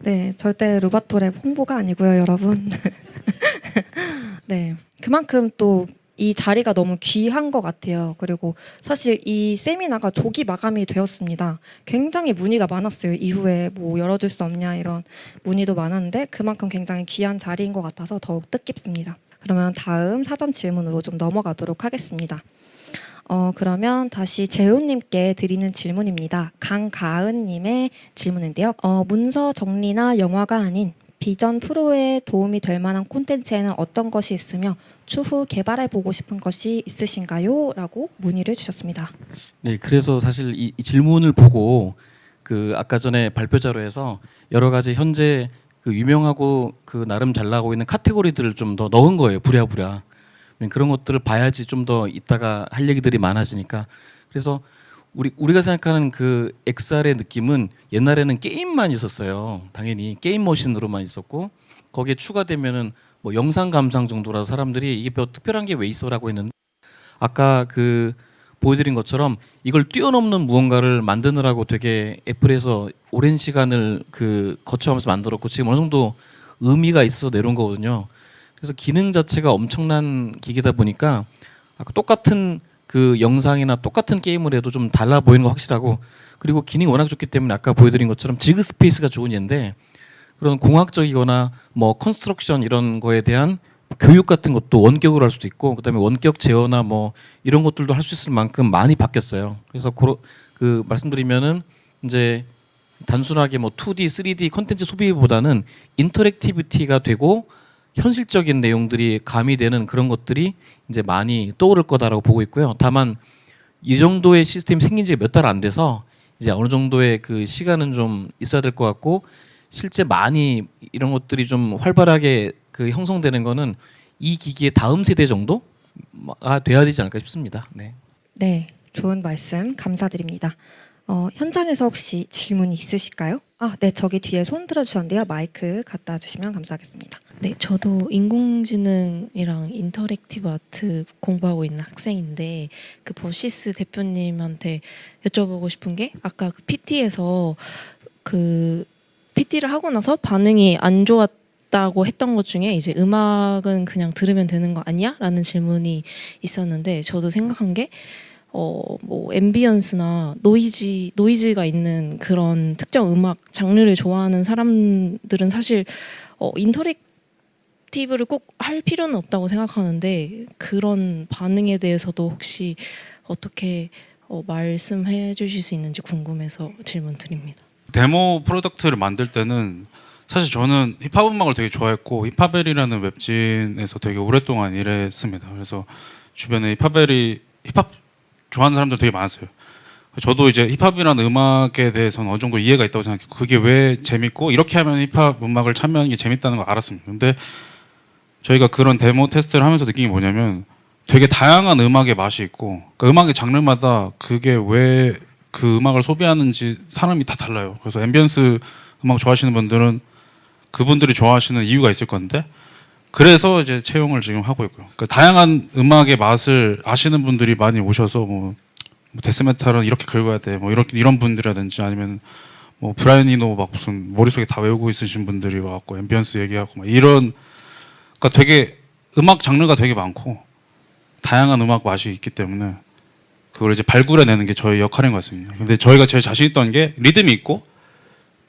네, 절대 루바토 랩 홍보가 아니고요, 여러분. 네, 그만큼 또 이 자리가 너무 귀한 것 같아요. 그리고 사실 이 세미나가 조기 마감이 되었습니다. 굉장히 문의가 많았어요. 이후에 뭐 열어줄 수 없냐 이런 문의도 많았는데 그만큼 굉장히 귀한 자리인 것 같아서 더욱 뜻깊습니다. 그러면 다음 사전 질문으로 좀 넘어가도록 하겠습니다. 그러면 다시 재훈님께 드리는 질문입니다. 강가은님의 질문인데요. 문서 정리나 영화가 아닌 비전 프로에 도움이 될 만한 콘텐츠에는 어떤 것이 있으며 추후 개발해보고 싶은 것이 있으신가요? 라고 문의를 주셨습니다. 네, 그래서 사실 이 질문을 보고 그 아까 전에 발표자로 해서 여러 가지 현재 그 유명하고 그 나름 잘 나가고 있는 카테고리들을 좀 더 넣은 거예요. 부랴부랴. 그런 것들을 봐야지 좀 더 이따가 할 얘기들이 많아지니까. 그래서 우리가 생각하는 그 XR의 느낌은 옛날에는 게임만 있었어요. 당연히 게임 머신으로만 있었고 거기에 추가되면은 뭐 영상 감상 정도라서 사람들이 이게 뭐 특별한 게 왜 있어라고 했는데 아까 그 보여드린 것처럼 이걸 뛰어넘는 무언가를 만드느라고 되게 애플에서 오랜 시간을 그 거쳐가면서 만들었고 지금 어느 정도 의미가 있어서 내려온 거거든요. 그래서 기능 자체가 엄청난 기계다 보니까 아까 똑같은 그 영상이나 똑같은 게임을 해도 좀 달라 보이는 거 확실하고 그리고 기능이 워낙 좋기 때문에 아까 보여드린 것처럼 지그 스페이스가 좋은 예인데 그런 공학적이거나 뭐 컨스트럭션 이런 거에 대한 교육 같은 것도 원격으로 할 수도 있고 그다음에 원격 제어나 뭐 이런 것들도 할 수 있을 만큼 많이 바뀌었어요. 그래서 그 말씀드리면은 이제 단순하게 뭐 2D, 3D 컨텐츠 소비보다는 인터랙티비티가 되고 현실적인 내용들이 가미되는 그런 것들이 이제 많이 떠오를 거다라고 보고 있고요. 다만 이 정도의 시스템이 생긴 지 몇 달 안 돼서 이제 어느 정도의 그 시간은 좀 있어야 될 것 같고 실제 많이 이런 것들이 좀 활발하게 그 형성되는 거는 이 기기의 다음 세대 정도가 돼야 되지 않을까 싶습니다. 네. 네, 좋은 말씀 감사드립니다. 현장에서 혹시 질문이 있으실까요? 네, 저기 뒤에 손 들어주셨는데요. 마이크 갖다 주시면 감사하겠습니다. 네, 저도 인공지능이랑 인터랙티브 아트 공부하고 있는 학생인데 그 버시스 대표님한테 여쭤보고 싶은 게 아까 그 PT에서 그 PT를 하고 나서 반응이 안 좋았다고 했던 것 중에 이제 음악은 그냥 들으면 되는 거 아니야? 라는 질문이 있었는데 저도 생각한 게 뭐 앰비언스나 노이즈가 있는 그런 특정 음악 장르를 좋아하는 사람들은 사실 인터랙티브를 꼭 할 필요는 없다고 생각하는데 그런 반응에 대해서도 혹시 어떻게 말씀해 주실 수 있는지 궁금해서 질문 드립니다. 데모 프로덕트를 만들 때는 사실 저는 힙합 음악을 되게 좋아했고 힙합벨이라는 웹진에서 되게 오랫동안 일했습니다. 그래서 주변에 힙합 좋아하는 사람들 되게 많았어요. 저도 이제 힙합이라는 음악에 대해서는 어느 정도 이해가 있다고 생각해요. 그게 왜 재밌고 이렇게 하면 힙합 음악을 참여하는 게 재밌다는 걸 알았습니다. 근데 저희가 그런 데모 테스트를 하면서 느낀 게 뭐냐면 되게 다양한 음악의 맛이 있고 그러니까 음악의 장르마다 그게 왜 그 음악을 소비하는지 사람이 다 달라요. 그래서 앰비언스 음악 좋아하시는 분들은 그분들이 좋아하시는 이유가 있을 건데, 그래서 이제 채용을 지금 하고 있고요. 그러니까 다양한 음악의 맛을 아시는 분들이 많이 오셔서 뭐 데스메탈은 이렇게 긁어야 돼, 뭐 이런 분들이라든지, 아니면 뭐 브라이언 이노 막 무슨 머릿속에 다 외우고 있으신 분들이 와갖고 앰비언스 얘기하고 막 이런, 그러니까 되게 음악 장르가 되게 많고 다양한 음악 맛이 있기 때문에 그걸 이제 발굴해내는 게 저희 역할인 것 같습니다. 근데 저희가 제일 자신 있던 게 리듬이 있고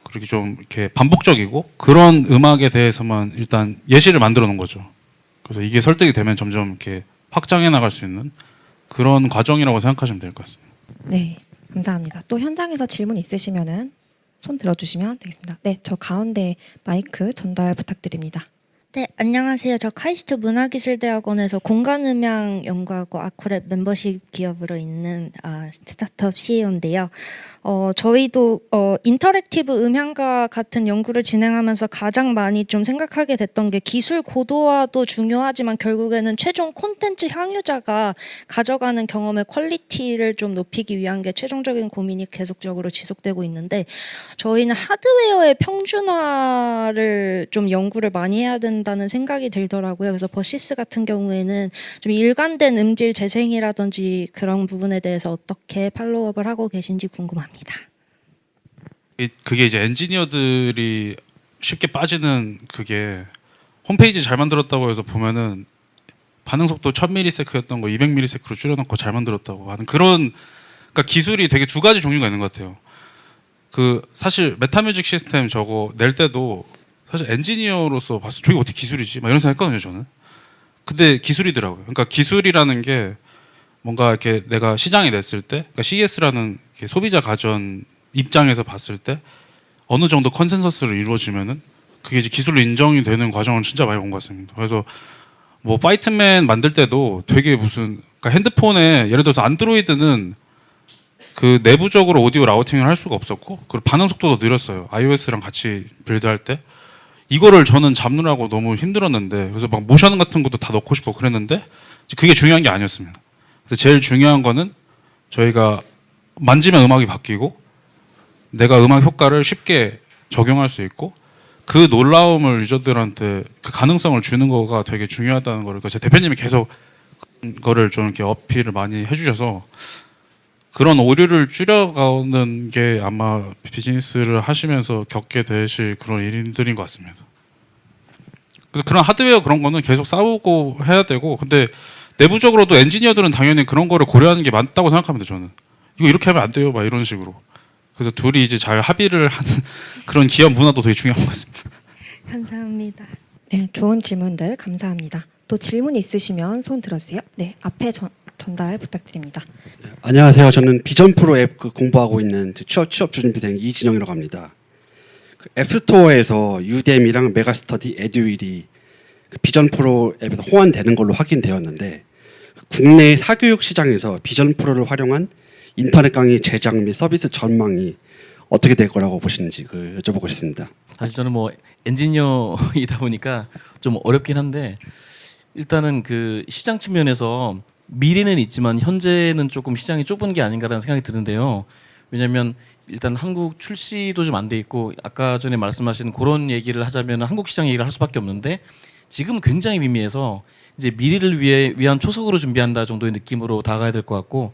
그렇게 좀 이렇게 반복적이고 그런 음악에 대해서만 일단 예시를 만들어 놓은 거죠. 그래서 이게 설득이 되면 점점 이렇게 확장해 나갈 수 있는 그런 과정이라고 생각하시면 될 것 같습니다. 네, 감사합니다. 또 현장에서 질문 있으시면은 손 들어주시면 되겠습니다. 네, 저 가운데 마이크 전달 부탁드립니다. 네, 안녕하세요. 저 카이스트 문화기술대학원에서 공간음향 연구하고 아코랩 멤버십 기업으로 있는 스타트업 CEO인데요. 저희도 인터랙티브 음향과 같은 연구를 진행하면서 가장 많이 좀 생각하게 됐던 게 기술 고도화도 중요하지만 결국에는 최종 콘텐츠 향유자가 가져가는 경험의 퀄리티를 좀 높이기 위한 게 최종적인 고민이 계속적으로 지속되고 있는데, 저희는 하드웨어의 평준화를 좀 연구를 많이 해야 된다는 생각이 들더라고요. 그래서 버시스 같은 경우에는 좀 일관된 음질 재생이라든지 그런 부분에 대해서 어떻게 팔로우업을 하고 계신지 궁금합니다. 그게 이제 엔지니어들이 쉽게 빠지는, 그게 홈페이지 잘 만들었다고 해서 보면은 반응 속도 1000ms였던 거 200ms로 줄여놓고 잘 만들었다고 하는 그런, 그러니까 기술이 되게 두 가지 종류가 있는 것 같아요. 그 사실 메타뮤직 시스템 저거 낼 때도 사실 엔지니어로서 봤을 때 저게 어떻게 기술이지? 막 이런 생각했거든요, 저는. 근데 기술이더라고요. 그러니까 기술이라는 게 뭔가 이렇게 내가 시장에 냈을 때, 그러니까 CES라는 소비자 가전 입장에서 봤을 때 어느 정도 컨센서스를 이루어지면은 그게 이제 기술로 인정이 되는 과정을 진짜 많이 본 것 같습니다. 그래서 뭐 파이트맨 만들 때도 되게 무슨, 그러니까 핸드폰에 예를 들어서 안드로이드는 그 내부적으로 오디오 라우팅을 할 수가 없었고, 그리고 반응 속도도 느렸어요. iOS랑 같이 빌드할 때 이거를 저는 잡느라고 너무 힘들었는데, 그래서 막 모션 같은 것도 다 넣고 싶고 그랬는데 그게 중요한 게 아니었습니다. 그래서 제일 중요한 거는 저희가 만지면 음악이 바뀌고 내가 음악 효과를 쉽게 적용할 수 있고 그 놀라움을 유저들한테 그 가능성을 주는 거가 되게 중요하다는 거를, 제 대표님이 계속 그거를 좀 이렇게 어필을 많이 해주셔서 그런 오류를 줄여가는 게 아마 비즈니스를 하시면서 겪게 되실 그런 일들인 것 같습니다. 그래서 그런 하드웨어 그런 거는 계속 싸우고 해야 되고, 근데 내부적으로도 엔지니어들은 당연히 그런 거를 고려하는 게 맞다고 생각합니다. 저는 이거 이렇게 하면 안 돼요, 막 이런 식으로. 그래서 둘이 이제 잘 합의를 하는 그런 기업 문화도 되게 중요한 것 같습니다. 감사합니다. 네, 좋은 질문들 감사합니다. 또 질문 있으시면 손 들어주세요. 네, 앞에 전달 부탁드립니다. 안녕하세요. 저는 비전 프로 앱 공부하고 있는 취업 준비생 이진영이라고 합니다. 앱스토어에서 유뎀이랑 메가스터디, 에듀윌이 비전 프로 앱에서 호환되는 걸로 확인되었는데, 국내 사교육 시장에서 비전 프로를 활용한 인터넷 강의 제작 및 서비스 전망이 어떻게 될 거라고 보시는지 여쭤보고 싶습니다. 사실 저는 뭐 엔지니어이다 보니까 좀 어렵긴 한데, 일단은 그 시장 측면에서 미래는 있지만 현재는 조금 시장이 좁은 게 아닌가라는 생각이 드는데요. 왜냐하면 일단 한국 출시도 좀 안 돼 있고, 아까 전에 말씀하신 그런 얘기를 하자면 한국 시장 얘기를 할 수밖에 없는데, 지금 굉장히 미미해서 이제 미래를 위한 초석으로 준비한다 정도의 느낌으로 다가가야 될 것 같고,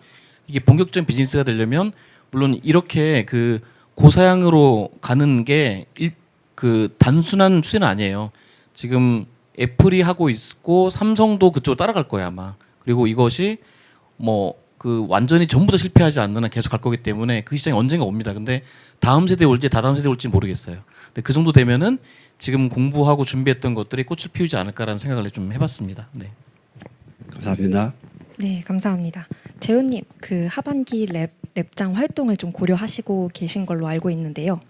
이게 본격적인 비즈니스가 되려면 물론 이렇게 그 고사양으로 가는 게 그 단순한 추세는 아니에요. 지금 애플이 하고 있고 삼성도 그쪽으로 따라갈 거예요, 아마. 그리고 이것이 뭐 그 완전히 전부 다 실패하지 않는 한 계속 갈 거기 때문에 그 시장이 언젠가 옵니다. 근데 다음 세대에 올지 다다음 세대에 올지 모르겠어요. 근데 그 정도 되면은 지금 공부하고 준비했던 것들이 꽃을 피우지 않을까라는 생각을 좀 해봤습니다. 네. 감사합니다. 네, 감사합니다. 재훈님, 그 하반기 랩장 활동을 좀 고려하시고 계신 걸로 알고 있는데요.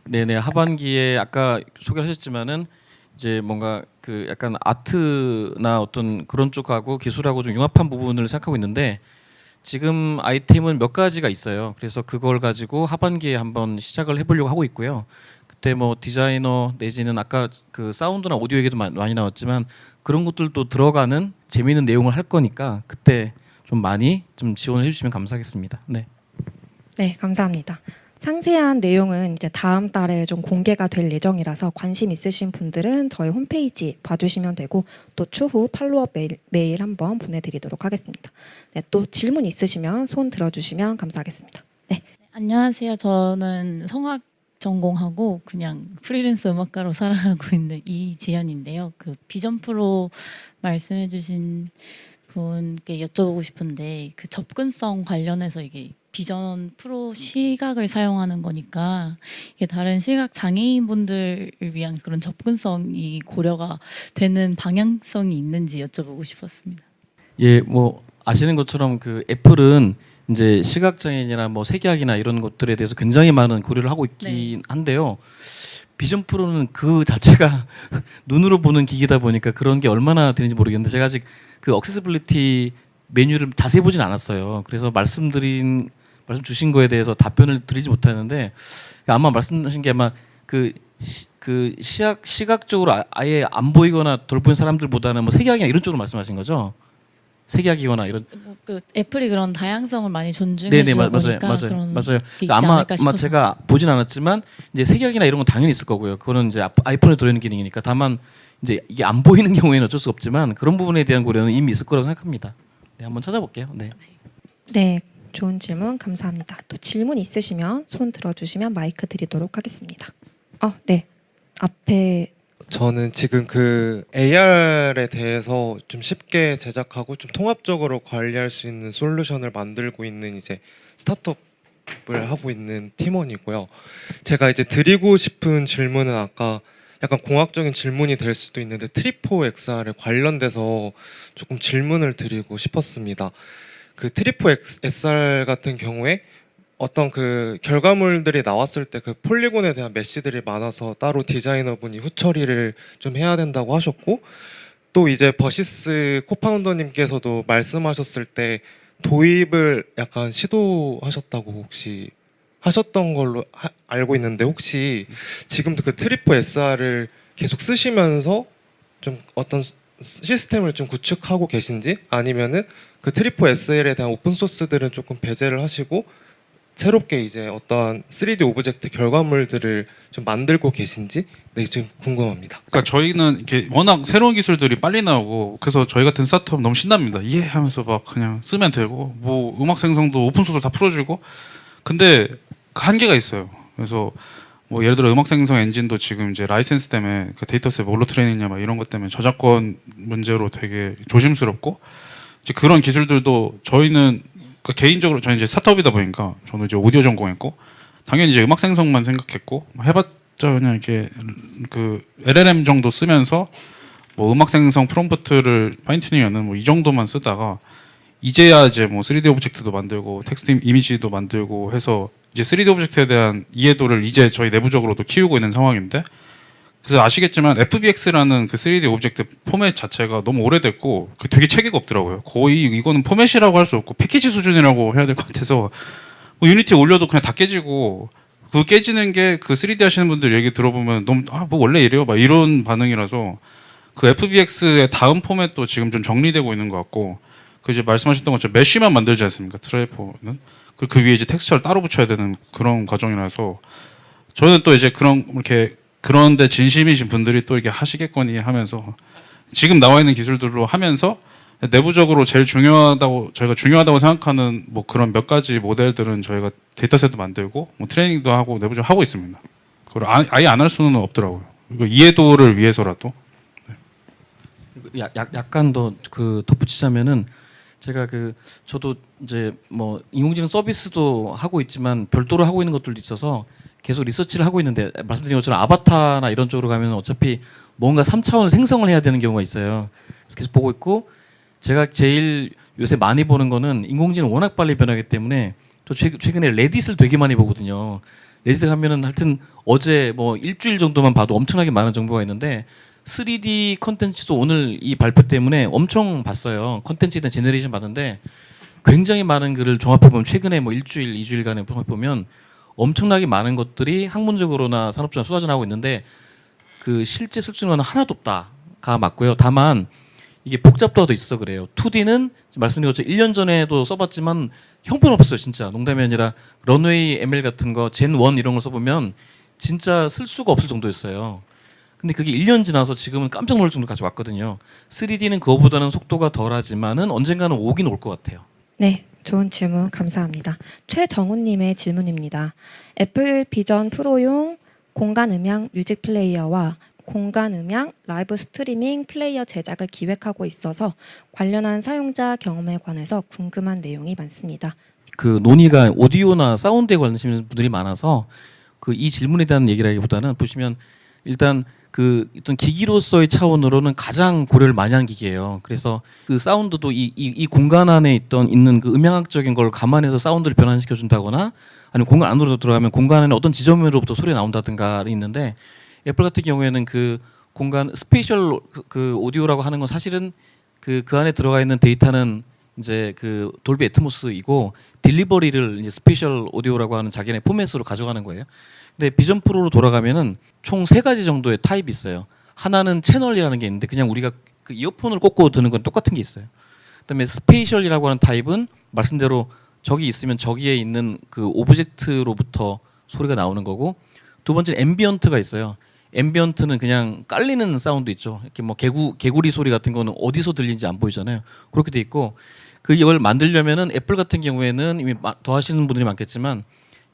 네네, 하반기에 아까 소개하셨지만은 이제 뭔가 그 약간 아트나 어떤 그런 쪽하고 기술하고 좀 융합한 부분을 생각하고 있는데, 지금 아이템은 몇 가지가 있어요. 그래서 그걸 가지고 하반기에 한번 시작을 해보려고 하고 있고요. 그때 뭐 디자이너 내지는 아까 그 사운드나 오디오 얘기도 많이 나왔지만 그런 것들도 들어가는 재미있는 내용을 할 거니까 그때 좀 많이 좀 지원을 해주시면 감사하겠습니다. 네. 네, 감사합니다. 상세한 내용은 이제 다음 달에 좀 공개가 될 예정이라서 관심 있으신 분들은 저희 홈페이지 봐주시면 되고 또 추후 팔로업 메일 한번 보내드리도록 하겠습니다. 네, 또 질문 있으시면 손 들어주시면 감사하겠습니다. 네, 안녕하세요. 저는 성악 전공하고 그냥 프리랜서 음악가로 살아가고 있는 이지연인데요. 그 비전 프로 말씀해주신 분께 여쭤보고 싶은데 그 접근성 관련해서 이게 비전 프로 시각을 사용하는 거니까 이게 다른 시각 장애인분들을 위한 그런 접근성이 고려가 되는 방향성이 있는지 여쭤보고 싶었습니다. 예, 뭐 아시는 것처럼 그 애플은 이제 시각장애인이나 뭐 세계학이나 이런 것들에 대해서 굉장히 많은 고려를 하고 있긴 한데요. 비전 프로는 그 자체가 눈으로 보는 기기다 보니까 그런 게 얼마나 되는지 모르겠는데 제가 아직 그 억세시빌리티 메뉴를 자세히 보진 않았어요. 그래서 말씀 주신 거에 대해서 답변을 드리지 못하는데 아마 말씀하신 게 아마 그 시각적으로 아예 안 보이거나 덜 보이는 사람들보다는 뭐 세계학이나 이런 쪽으로 말씀하신 거죠? 세계학이거나 이런. 그 애플이 그런 다양성을 많이 존중해 주다 보니까 그런 맞아요. 게 있지 아마 않을까 싶어서. 제가 보진 않았지만 이제 세계학이나 이런 건 당연히 있을 거고요. 그거는 이제 아이폰에 들어있는 기능이니까. 다만 이제 이게 안 보이는 경우에는 어쩔 수 없지만 그런 부분에 대한 고려는 이미 있을 거라고 생각합니다. 네, 한번 찾아볼게요. 네. 네, 좋은 질문 감사합니다. 또 질문 있으시면 손 들어주시면 마이크 드리도록 하겠습니다. 네, 앞에. 저는 지금 그 AR에 대해서 좀 쉽게 제작하고 좀 통합적으로 관리할 수 있는 솔루션을 만들고 있는 이제 스타트업을 하고 있는 팀원이고요. 제가 이제 드리고 싶은 질문은 아까 약간 공학적인 질문이 될 수도 있는데 트리포 XR에 관련돼서 조금 질문을 드리고 싶었습니다. 그 트리포 XR 같은 경우에 어떤 그 결과물들이 나왔을 때 그 폴리곤에 대한 메시들이 많아서 따로 디자이너분이 후처리를 좀 해야 된다고 하셨고, 또 이제 버시스 코파운더님께서도 말씀하셨을 때 도입을 약간 시도하셨다고 혹시 하셨던 걸로 알고 있는데, 혹시 지금도 그 트리포 SR을 계속 쓰시면서 좀 어떤 시스템을 좀 구축하고 계신지, 아니면은 그 트리포 SL에 대한 오픈 소스들은 조금 배제를 하시고 새롭게 이제 어떠한 3D 오브젝트 결과물들을 좀 만들고 계신지 좀 궁금합니다. 그러니까 저희는 이렇게 워낙 새로운 기술들이 빨리 나오고 그래서 저희 같은 스타트업 너무 신납니다. 예 하면서 막 그냥 쓰면 되고 뭐 음악 생성도 오픈 소스로 다 풀어주고, 근데 그 한계가 있어요. 그래서 뭐 예를 들어 음악 생성 엔진도 지금 이제 라이센스 때문에 그 데이터셋 뭘로 트레이닝이냐 막 이런 것 때문에 저작권 문제로 되게 조심스럽고, 이제 그런 기술들도 저희는 그러니까 개인적으로 저는 이제 스타트업이다 보니까 저는 이제 오디오 전공했고 당연히 이제 음악 생성만 생각했고 해봤자 그냥 이렇게 그 LLM 정도 쓰면서 뭐 음악 생성 프롬프트를 파인튜닝하는 뭐 이 정도만 쓰다가 이제야 이제 뭐 3D 오브젝트도 만들고 텍스트 이미지도 만들고 해서 이제 3D 오브젝트에 대한 이해도를 이제 저희 내부적으로도 키우고 있는 상황인데, 그래서 아시겠지만 FBX라는 그 3D 오브젝트 포맷 자체가 너무 오래됐고 되게 체계가 없더라고요. 거의 이거는 포맷이라고 할 수 없고 패키지 수준이라고 해야 될 것 같아서 뭐 유니티에 올려도 그냥 다 깨지고, 그 깨지는 게 그 3D 하시는 분들 얘기 들어보면 너무 뭐 원래 이래요 막 이런 반응이라서 그 FBX의 다음 포맷도 지금 좀 정리되고 있는 것 같고, 그 이제 말씀하셨던 것처럼 메쉬만 만들지 않습니까 트라이포는. 그리고 그 위에 이제 텍스처를 따로 붙여야 되는 그런 과정이라서 저는 또 이제 그런 이렇게 그런데 진심이신 분들이 또 이렇게 하시겠거니 하면서 지금 나와 있는 기술들로 하면서 내부적으로 제일 중요하다고 저희가 중요하다고 생각하는 뭐 그런 몇 가지 모델들은 저희가 데이터셋도 만들고 뭐 트레이닝도 하고 내부적으로 하고 있습니다. 그걸 아예 안 할 수는 없더라고요. 이거 이해도를 위해서라도. 약간 더 그 덧붙이자면은 제가 저도 이제 뭐 인공지능 서비스도 하고 있지만 별도로 하고 있는 것들도 있어서 계속 리서치를 하고 있는데, 말씀드린 것처럼 아바타나 이런 쪽으로 가면 어차피 뭔가 3차원 생성을 해야 되는 경우가 있어요. 그래서 계속 보고 있고, 제가 제일 요새 많이 보는 거는 인공지능 워낙 빨리 변하기 때문에 또 최근에 레딧을 되게 많이 보거든요. 레딧에 가면은 하여튼 어제 뭐 일주일 정도만 봐도 엄청나게 많은 정보가 있는데 3D 컨텐츠도 오늘 이 발표 때문에 엄청 봤어요. 컨텐츠에 대한 제너레이션 봤는데 굉장히 많은 글을 종합해보면 최근에 뭐 일주일, 2주일간에 종합해보면 엄청나게 많은 것들이 학문적으로나 산업적으로 쏟아져 나오고 있는데 그 실제 쓸수는 하나도 없다가 맞고요. 다만 이게 복잡도가 더 있어 그래요. 2D는 말씀드린 것처럼 1년 전에도 써봤지만 형편없어요 진짜. 농담이 아니라 런웨이 ML 같은 거 젠1 이런 걸 써보면 진짜 쓸 수가 없을 정도였어요. 근데 그게 1년 지나서 지금은 깜짝 놀랄 정도까지 왔거든요. 3D는 그거보다는 속도가 덜하지만은 언젠가는 오긴 올 것 같아요. 네, 좋은 질문 감사합니다. 최정훈님의 질문입니다. 애플 비전 프로용 공간 음향 뮤직 플레이어와 공간 음향 라이브 스트리밍 플레이어 제작을 기획하고 있어서 관련한 사용자 경험에 관해서 궁금한 내용이 많습니다. 그 논의가 오디오나 사운드에 관심있는 분들이 많아서 그 이 질문에 대한 얘기라기보다는 보시면 일단 그 어떤 기기로서의 차원으로는 가장 고려를 많이 한 기기예요. 그래서 그 사운드도 이 공간 안에 있는 그 음향학적인 걸 감안해서 사운드를 변환시켜 준다거나 아니면 공간 안으로 들어가면 공간 안에 어떤 지점으로부터 소리가 나온다든가 있는데 애플 같은 경우에는 그 공간 스페셜 그 오디오라고 하는 건 사실은 그 안에 들어가 있는 데이터는 이제 그 돌비 애트모스이고 딜리버리를 이제 스페셜 오디오라고 하는 자기네 포맷으로 가져가는 거예요. 근데 비전 프로로 돌아가면은 총 3가지 정도의 타입이 있어요. 하나는 채널이라는 게 있는데 그냥 우리가 그 이어폰을 꽂고 듣는 건 똑같은 게 있어요. 그다음에 스페셜이라고 하는 타입은 말씀대로 저기 있으면 저기에 있는 그 오브젝트로부터 소리가 나오는 거고, 두 번째는 앰비언트가 있어요. 앰비언트는 그냥 깔리는 사운드 있죠. 이렇게 뭐 개구리 소리 같은 거는 어디서 들리는지 안 보이잖아요. 그렇게 돼 있고, 그걸 만들려면은 애플 같은 경우에는 이미 더 하시는 분들이 많겠지만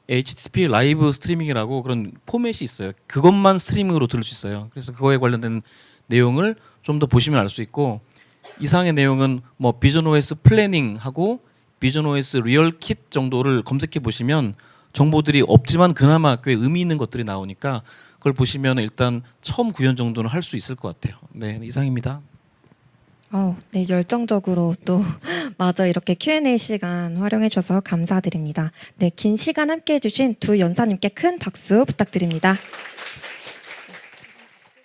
HTTP 라이브 스트리밍이라고 그런 포맷이 있어요. 그것만 스트리밍으로 들을 수 있어요. 그래서 그거에 관련된 내용을 좀 더 보시면 알 수 있고, 이상의 내용은 뭐 비전 OS 플래닝하고 비전 OS 리얼 킷 정도를 검색해 보시면 정보들이 없지만 그나마 꽤 의미 있는 것들이 나오니까 그걸 보시면 일단 처음 구현 정도는 할 수 있을 것 같아요. 네, 이상입니다. 네, 열정적으로 또 마저 이렇게 Q&A 시간 활용해 주셔서 감사드립니다. 네, 긴 시간 함께 해주신 두 연사님께 큰 박수 부탁드립니다.